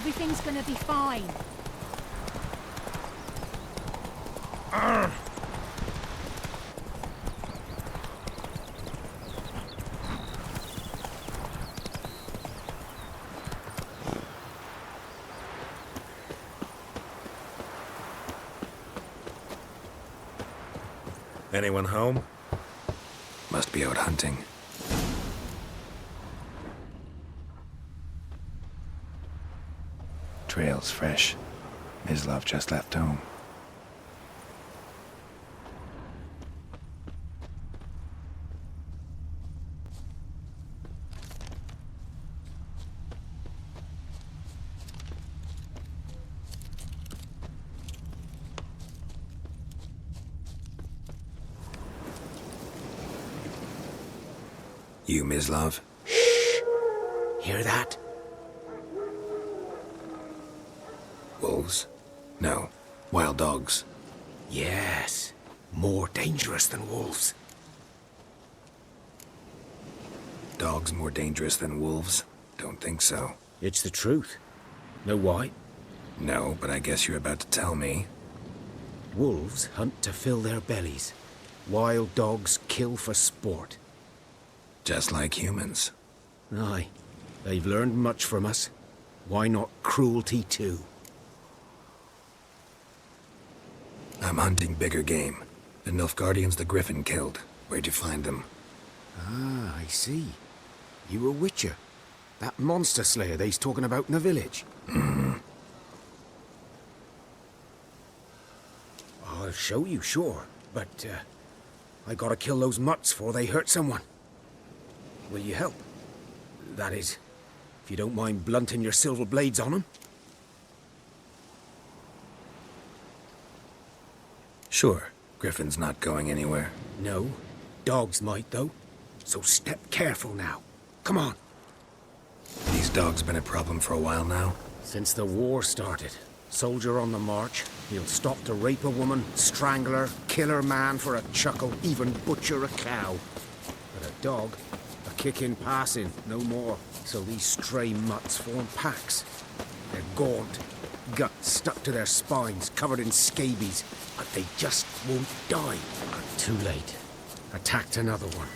Everything's gonna be fine. Anyone home? Must be out hunting. Trail's fresh. Mislav just left home. You, Mislav? Hear that? Wolves? No. Wild dogs. Yes. More dangerous than wolves. Dogs more dangerous than wolves? Don't think so. It's the truth. Know why? No, but I guess you're about to tell me. Wolves hunt to fill their bellies. Wild dogs kill for sport. Just like humans. Aye. They've learned much from us. Why not cruelty too? I'm hunting bigger game. The Nilfgaardians the Griffin killed. Where'd you find them? Ah, I see. You a witcher. That monster slayer they's talking about in the village. I'll show you, sure. But, I gotta kill those mutts before they hurt someone. Will you help? That is, if you don't mind blunting your silver blades on them. Sure. Griffin's not going anywhere. No. Dogs might, though. So step careful now. Come on. These dogs been a problem for a while now? Since the war started. Soldier on the march. He'll stop to rape a woman, strangle her, kill her man for a chuckle, even butcher a cow. But a dog, a kick in passing, no more. So these stray mutts form packs. They're gaunt, guts stuck to their spines, covered in scabies, but they just won't die. Too late. Attacked another one.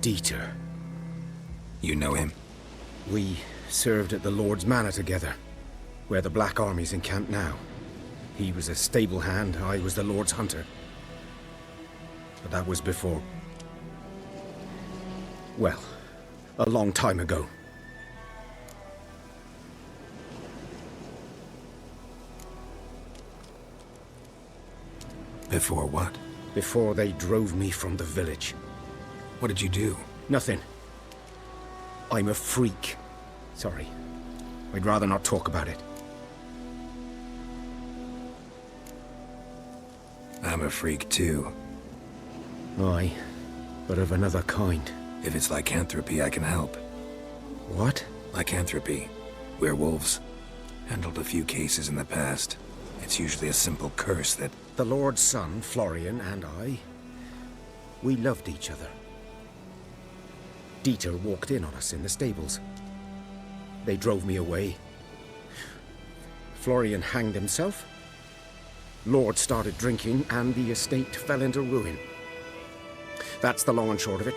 Dieter. You know him? We served at the Lord's Manor together, where the Black Army's encamped now. He was a stable hand, I was the Lord's hunter. But that was before... well, a long time ago. Before what? Before they drove me from the village. What did you do? Nothing. I'm a freak. Sorry. I'd rather not talk about it. I'm a freak too. Aye, but of another kind. If it's lycanthropy, I can help. What? Lycanthropy. Werewolves. Handled a few cases in the past. It's usually a simple curse that... The Lord's son, Florian, and I... we loved each other. Dieter walked in on us in the stables. They drove me away. Florian hanged himself. Lord started drinking, and the estate fell into ruin. That's the long and short of it.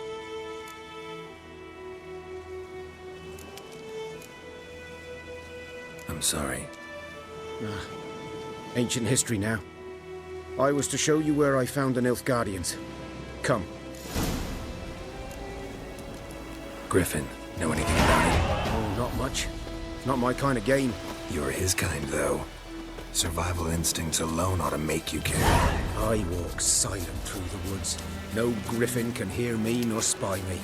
I'm sorry. Ancient history now. I was to show you where I found the Nilfgaardians. Come. Griffin, know anything about it? Oh, not much. Not my kind of game. You're his kind, though. Survival instincts alone ought to make you care. I walk silent through the woods. No griffin can hear me nor spy me.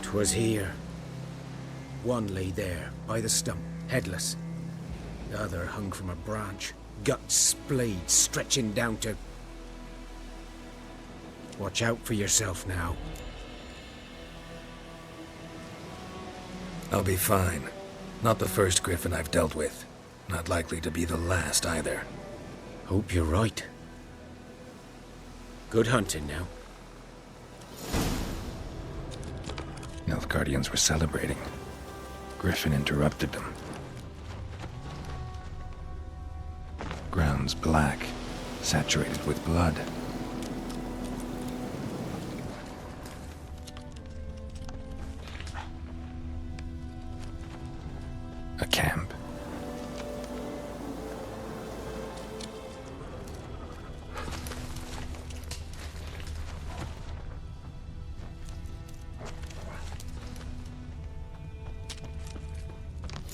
'Twas here. One lay there, by the stump, headless. The other hung from a branch, guts splayed, stretching down to... Watch out for yourself now. I'll be fine. Not the first griffin I've dealt with. Not likely to be the last either. Hope you're right. Good hunting now. Nilfgaardians were celebrating. Griffin interrupted them. Ground's black, saturated with blood. A camp.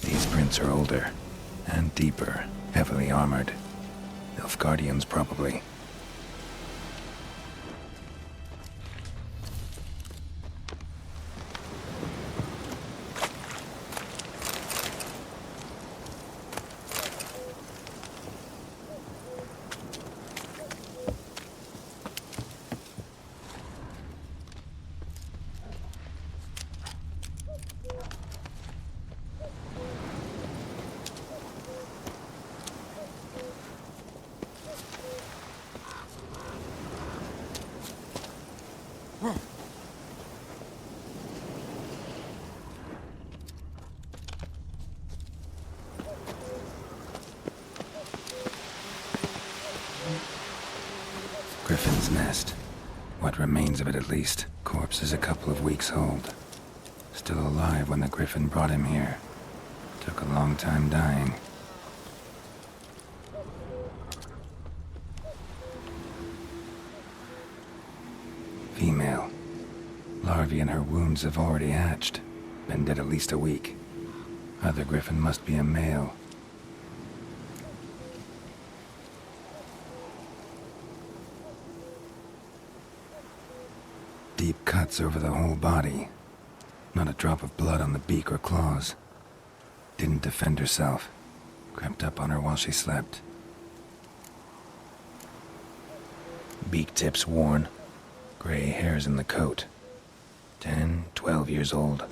These prints are older and deeper, heavily armored. Nilfgaardians, probably. Griffin's nest. What remains of it, at least. Corpse is a couple of weeks old. Still alive when the griffin brought him here. Took a long time dying. Female. Larvae in her wounds have already hatched. Been dead at least a week. Other griffin must be a male. Deep cuts over the whole body. Not a drop of blood on the beak or claws. Didn't defend herself. Crept up on her while she slept. Beak tips worn. Gray hairs in the coat. 10, 12 years old.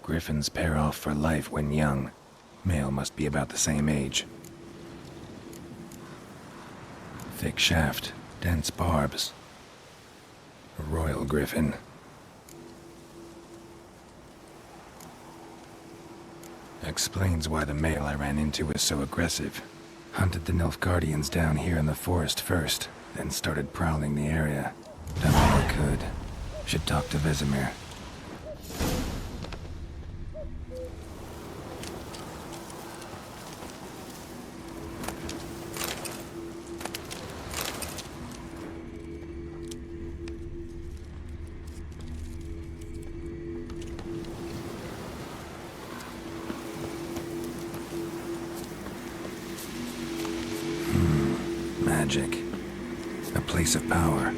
Griffins pair off for life when young. Male must be about the same age. Thick shaft, dense barbs. A royal griffin. Explains why the male I ran into was so aggressive. Hunted the Nilfgaardians down here in the forest first, then started prowling the area. Done all I could. Should talk to Vesemir. Magic. A place of power.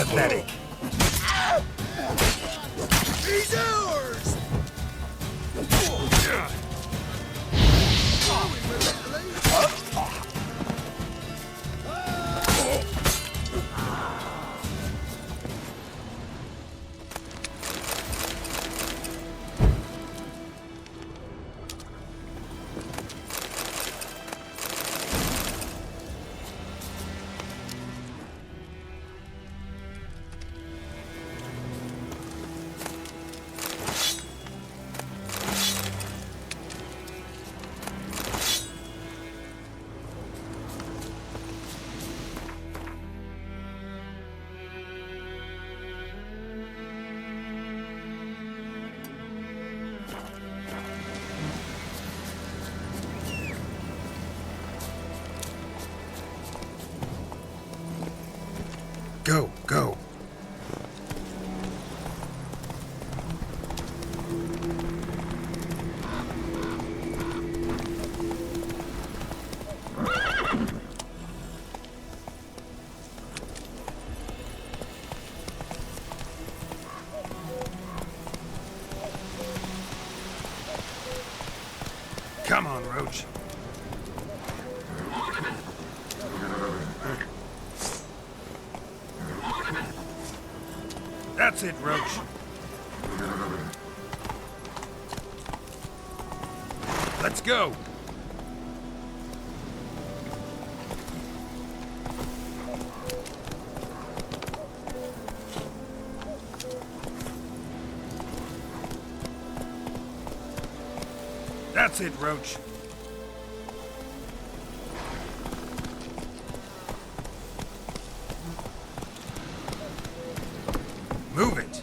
pathetic. He's ours! Go, go. Come on, Roach. That's it, Roach. Let's go. That's it, Roach. Move it.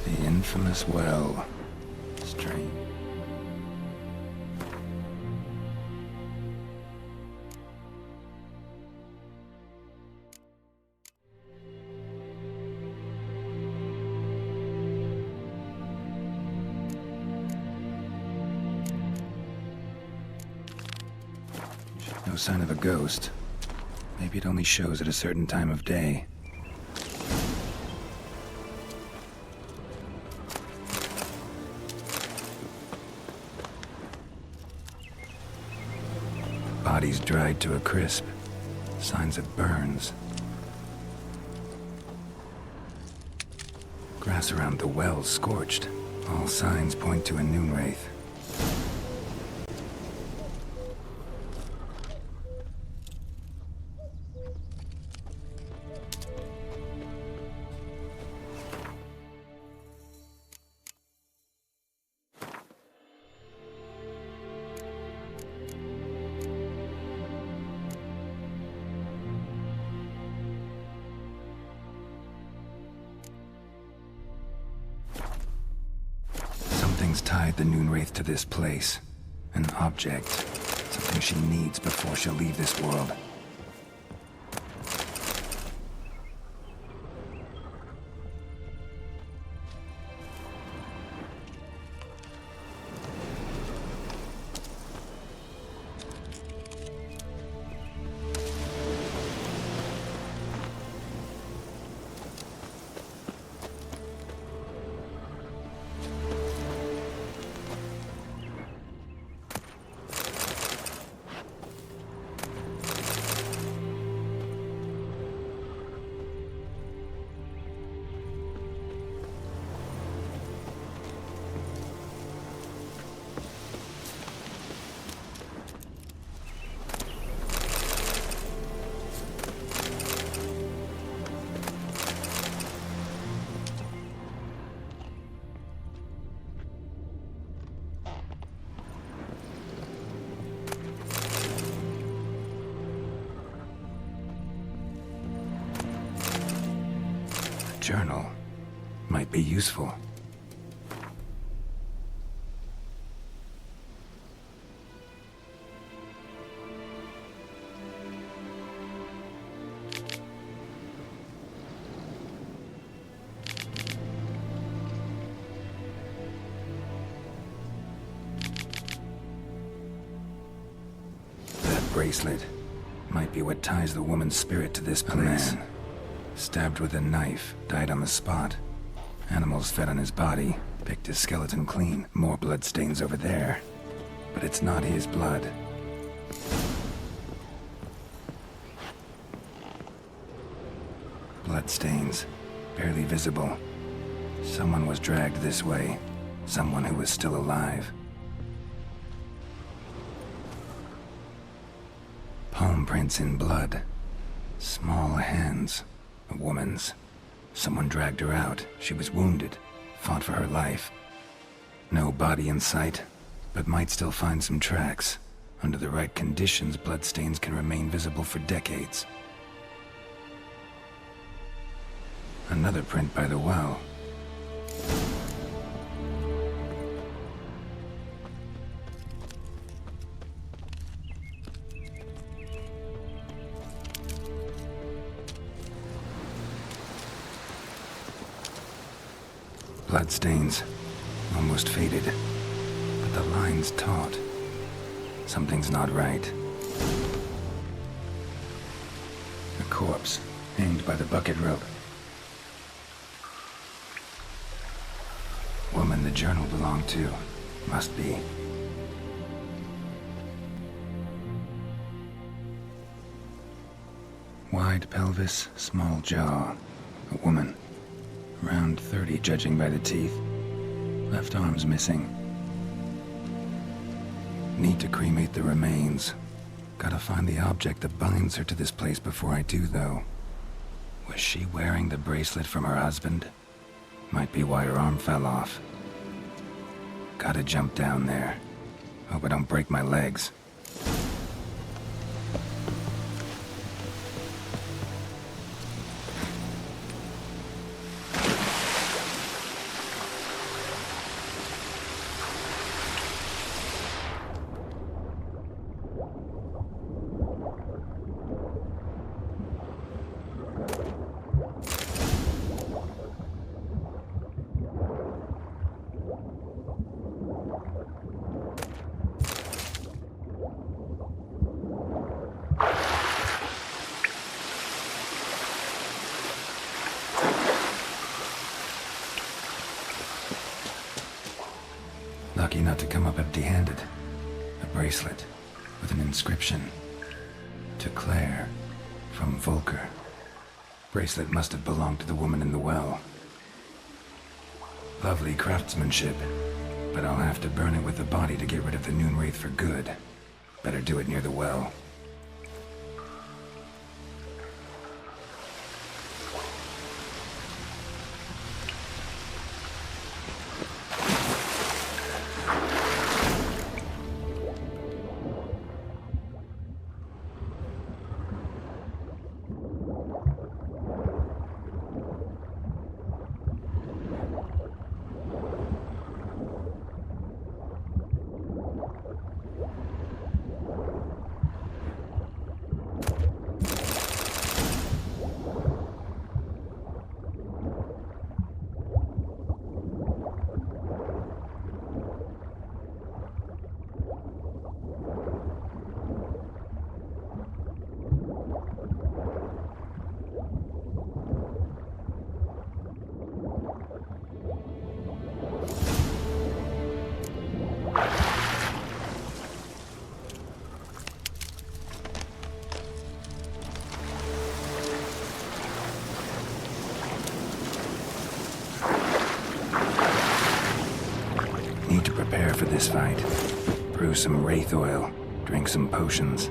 The infamous well. Strange. No sign of a ghost. Maybe it only shows at a certain time of day. Bodies dried to a crisp. Signs of burns. Grass around the well scorched. All signs point to a noon wraith. Something's tied the noon wraith to this place. An object. Something she needs before she'll leave this world. journal. Might be useful. That bracelet might be what ties the woman's spirit to this place. A man, stabbed with a knife, died on the spot. Animals fed on his body, picked his skeleton clean. More bloodstains over there. But it's not his blood. Bloodstains, barely visible. Someone was dragged this way. Someone who was still alive. Palm prints in blood. Small hands. A woman's. Someone dragged her out. She was wounded. Fought for her life. No body in sight, but might still find some tracks. Under the right conditions, bloodstains can remain visible for decades. Another print by the well. Bloodstains, almost faded, but the line's taut. Something's not right. A corpse, hanged by the bucket rope. Woman the journal belonged to, must be. Wide pelvis, small jaw. A woman. Around 30, judging by the teeth. Left arm's missing. Need to cremate the remains. Gotta find the object that binds her to this place before I do, though. Was she wearing the bracelet from her husband? Might be why her arm fell off. Gotta jump down there. Hope I don't break my legs. Lucky not to come up empty-handed. A bracelet with an inscription. To Claire, from Volker. Bracelet must have belonged to the woman in the well. Lovely craftsmanship, but I'll have to burn it with the body to get rid of the Noonwraith for good. Better do it near the well. Need to prepare for this fight. Brew some wraith oil, drink some potions.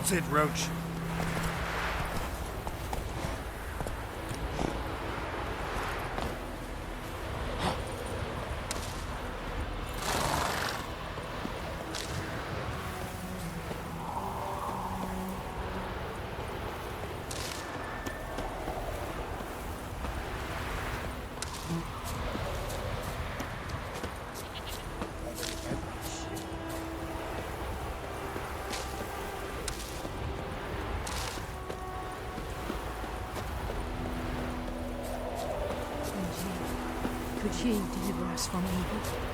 That's it, Roach. Could ye deliver us from evil?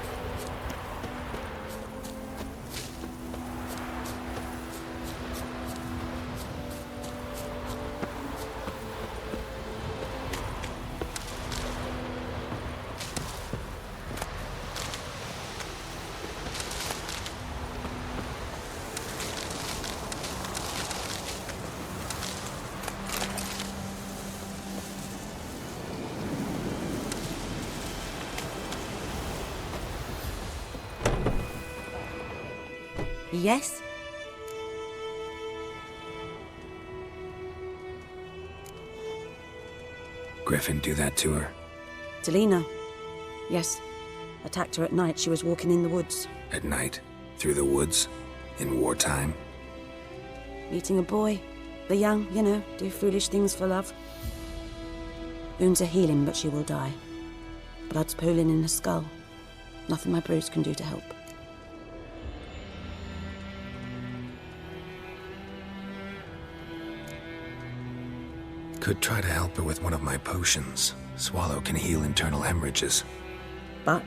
Yes? Griffin do that to her? Delina. Yes. Attacked her at night. She was walking in the woods. At night? Through the woods? In wartime? Meeting a boy. The young, you know, do foolish things for love. Wounds are healing, but she will die. Blood's pooling in her skull. Nothing my bruise can do to help. Could try to help her with one of my potions. Swallow can heal internal hemorrhages. But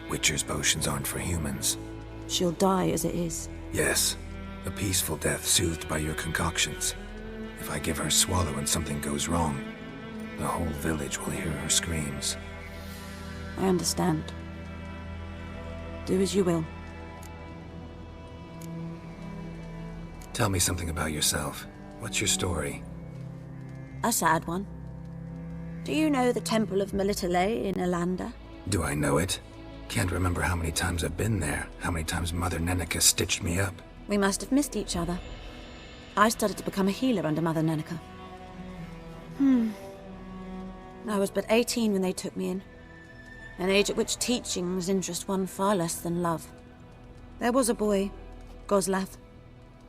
Witcher's potions aren't for humans. she'll die as it is. Yes. A peaceful death soothed by your concoctions. If I give her Swallow and something goes wrong, the whole village will hear her screams. I understand. Do as you will. Tell me something about yourself. What's your story? A sad one. Do you know the Temple of Melitele in Alanda? Do I know it? Can't remember how many times I've been there, how many times Mother Nenica stitched me up. We must have missed each other. I started to become a healer under Mother Nenica. I was but 18 when they took me in. An age at which teachings interest one far less than love. There was a boy, Goslav.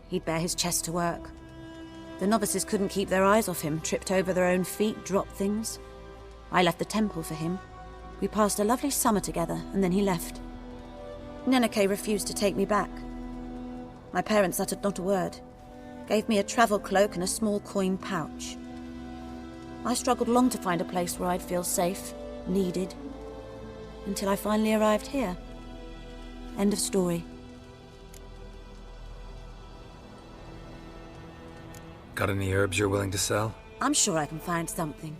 He'd bare his chest to work. The novices couldn't keep their eyes off him, tripped over their own feet, dropped things. I left the temple for him. We passed a lovely summer together, and then he left. Nenike refused to take me back. My parents uttered not a word. Gave me a travel cloak and a small coin pouch. I struggled long to find a place where I'd feel safe, needed, until I finally arrived here. End of story. Got any herbs you're willing to sell? I'm sure I can find something.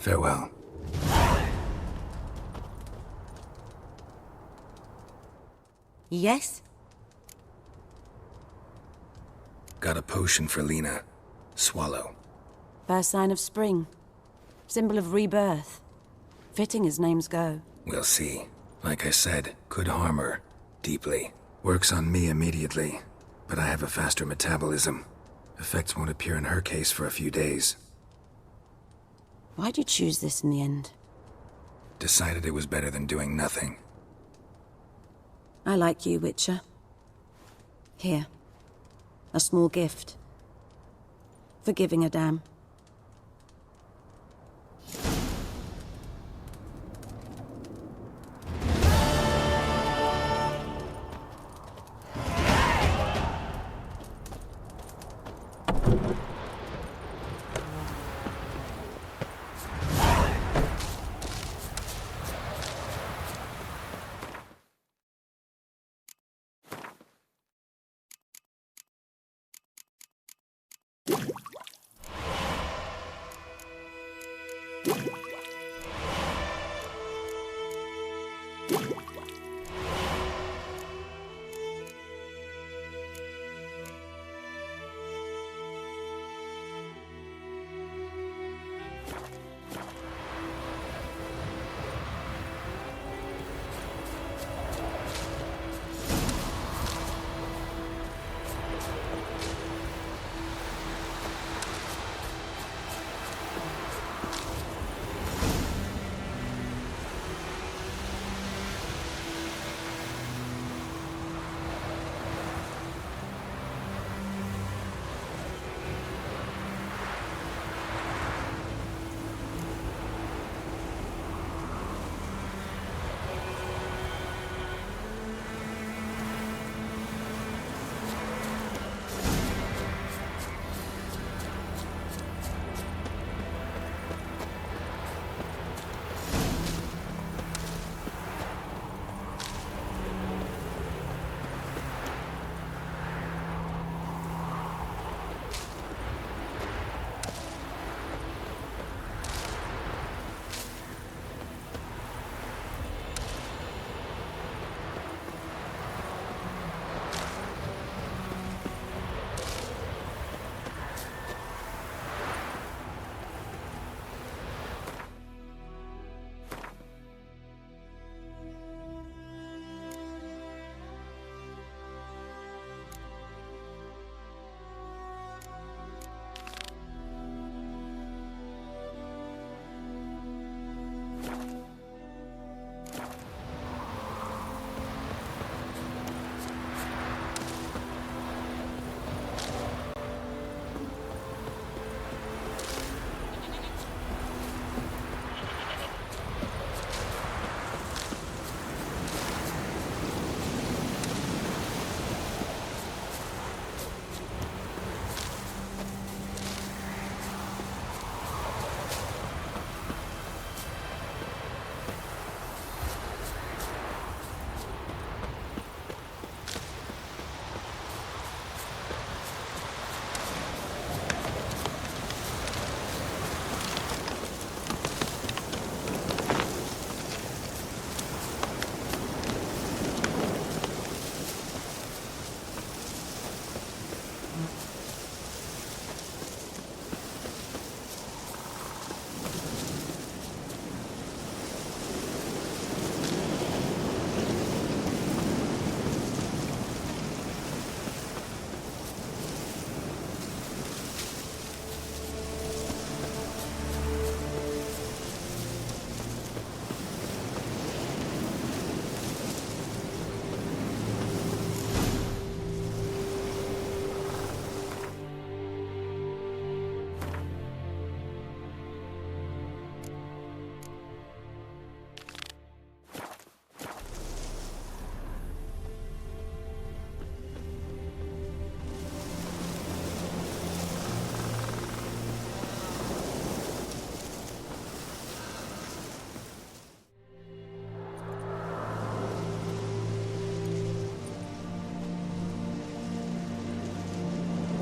Farewell. Yes? Got a potion for Lena. Swallow. First sign of spring. Symbol of rebirth. Fitting as names go. We'll see. Like I said, could harm her. Deeply. Works on me immediately. But I have a faster metabolism. Effects won't appear in her case for a few days. Why'd you choose this in the end? Decided it was better than doing nothing. I like you, Witcher. Here. A small gift. For giving a damn.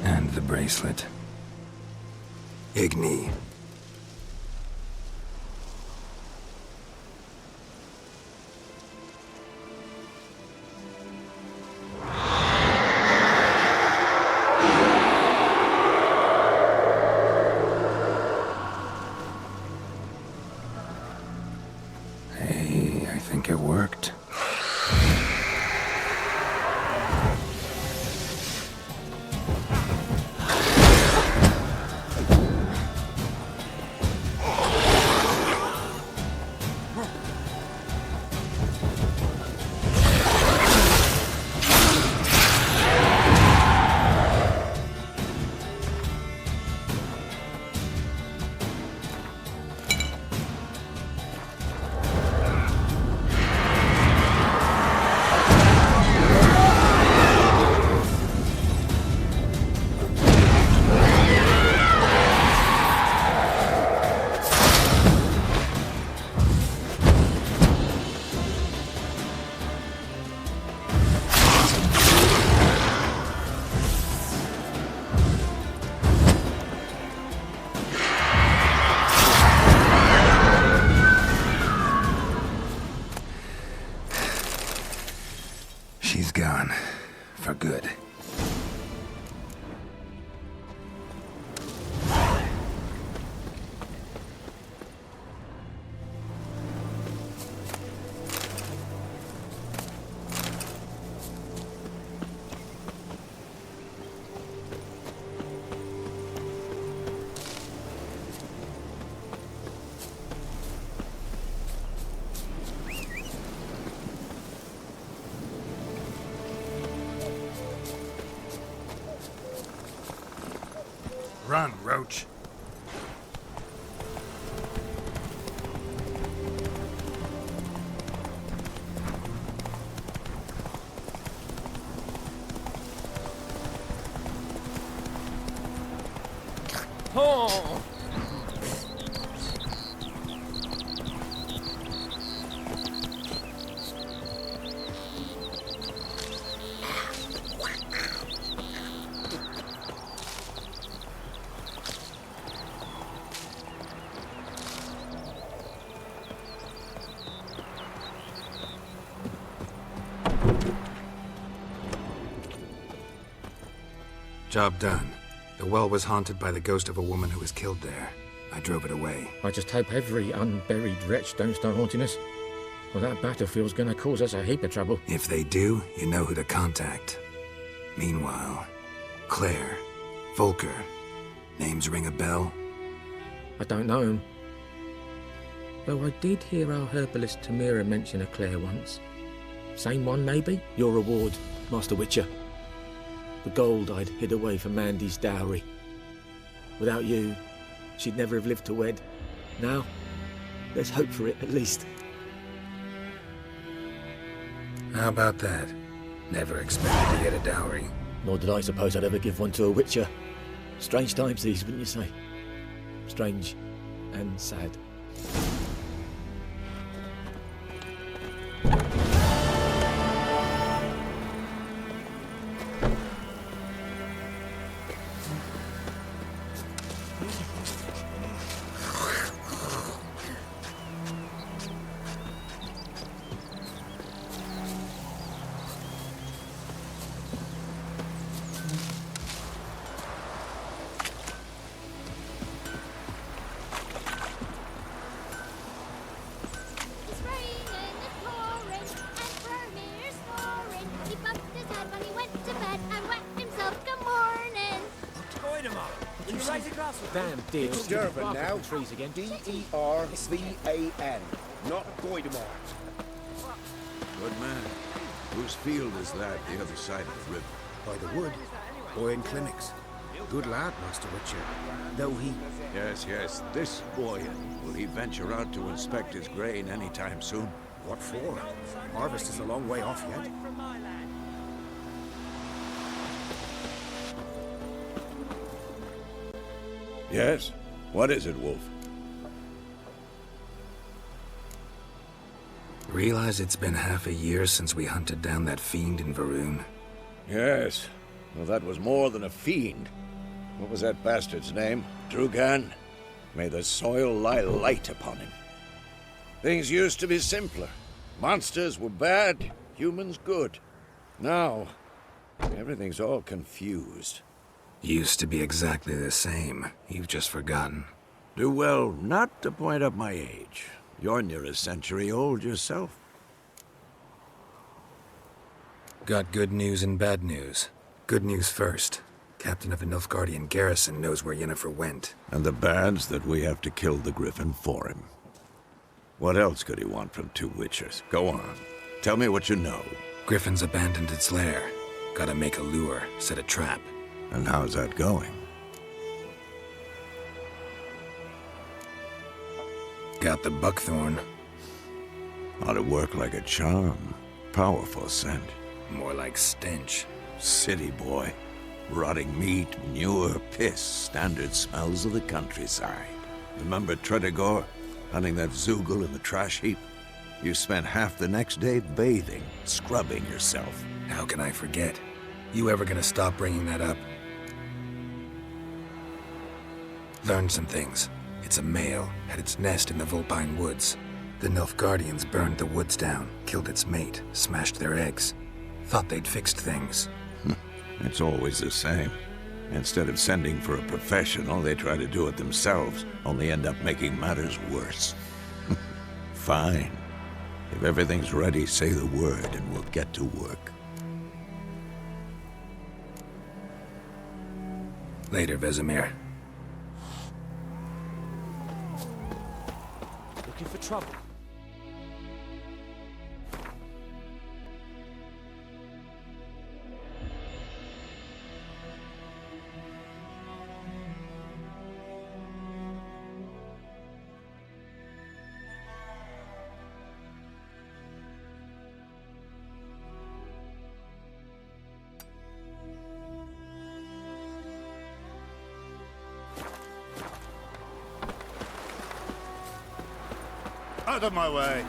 And the bracelet. Igni. Hey, I think it worked. She's gone. For good. Run, Roach. Oh! Job done. The well was haunted by the ghost of a woman who was killed there. I drove it away. I just hope every unburied wretch don't start haunting us. Well, that battlefield's gonna cause us a heap of trouble. If they do, you know who to contact. Meanwhile, Claire, Volker, names ring a bell? I don't know him. Though I did hear our herbalist Tamira mention a Claire once. Same one, maybe? Your reward, Master Witcher. The gold I'd hid away for Mandy's dowry. Without you, she'd never have lived to wed. Now, there's hope for it, at least. How about that? Never expected to get a dowry. Nor did I suppose I'd ever give one to a Witcher. Strange times these, wouldn't you say? Strange and sad. Damn deal. Dervan now. Trees again. D-E-R-V-A-N. Not Goidemar. Good man. Whose field is that, the other side of the river? By the wood. Boy in clinics. Good lad, Master Richard. Though he... Yes, yes, this boy. Will he venture out to inspect his grain anytime soon? What for? Harvest is a long way off yet. Yes? What is it, Wolf? Realize it's been half a year since we hunted down that fiend in Varun? Yes. Well, that was more than a fiend. What was that bastard's name? Drugan? May the soil lie light upon him. Things used to be simpler. Monsters were bad, humans good. Now, everything's all confused. Used to be exactly the same. You've just forgotten. Do well not to point up my age. You're near a century old yourself. Got good news and bad news. Good news first. Captain of the Nilfgaardian garrison knows where Yennefer went. And the bad's that we have to kill the Griffin for him. What else could he want from two Witchers? Go on. Tell me what you know. Griffin's abandoned its lair. Gotta make a lure, set a trap. And how's that going? Got the buckthorn. Ought to work like a charm. Powerful scent. More like stench. City boy. Rotting meat, manure, piss. Standard smells of the countryside. Remember Tredegor? Hunting that Zoogle in the trash heap? You spent half the next day bathing, scrubbing yourself. How can I forget? You ever gonna stop bringing that up? Learned some things. It's a male, had its nest in the Vulpine Woods. The Nilfgaardians burned the woods down, killed its mate, smashed their eggs. Thought they'd fixed things. It's always the same. Instead of sending for a professional, they try to do it themselves, only end up making matters worse. Fine. If everything's ready, say the word and we'll get to work. Later, Vesemir. Looking for trouble? Out of my way.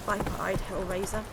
Bye-bye, Hellraiser.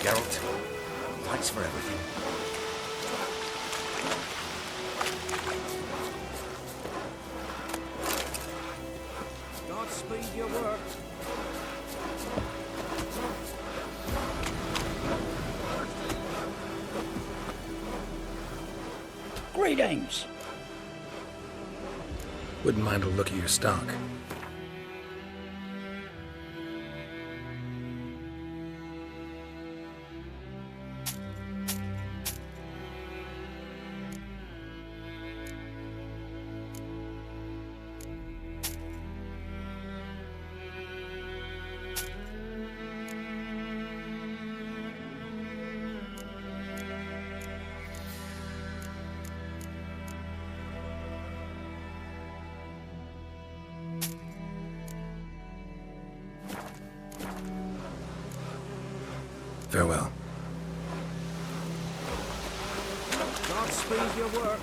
Geralt. Thanks for everything. Godspeed your work. Greetings. Wouldn't mind a look at your stock. Farewell. Godspeed your work.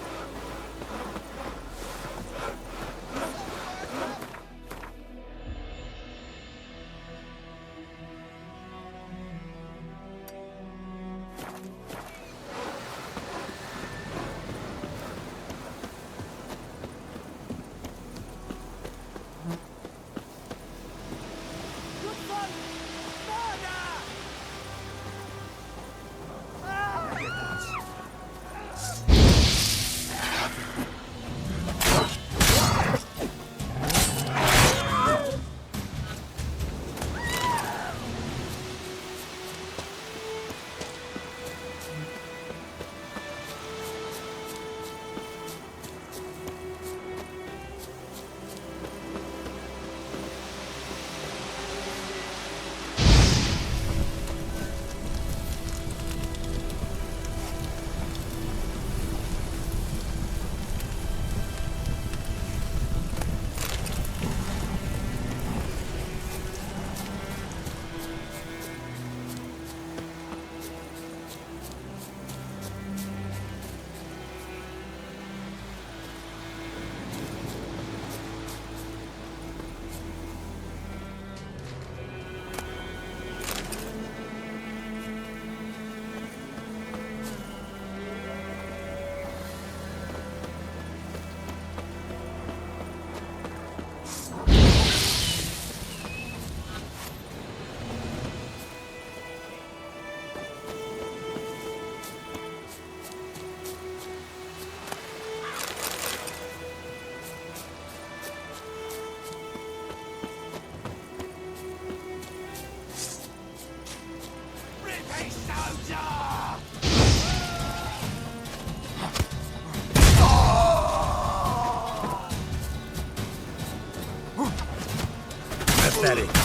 Pathetic.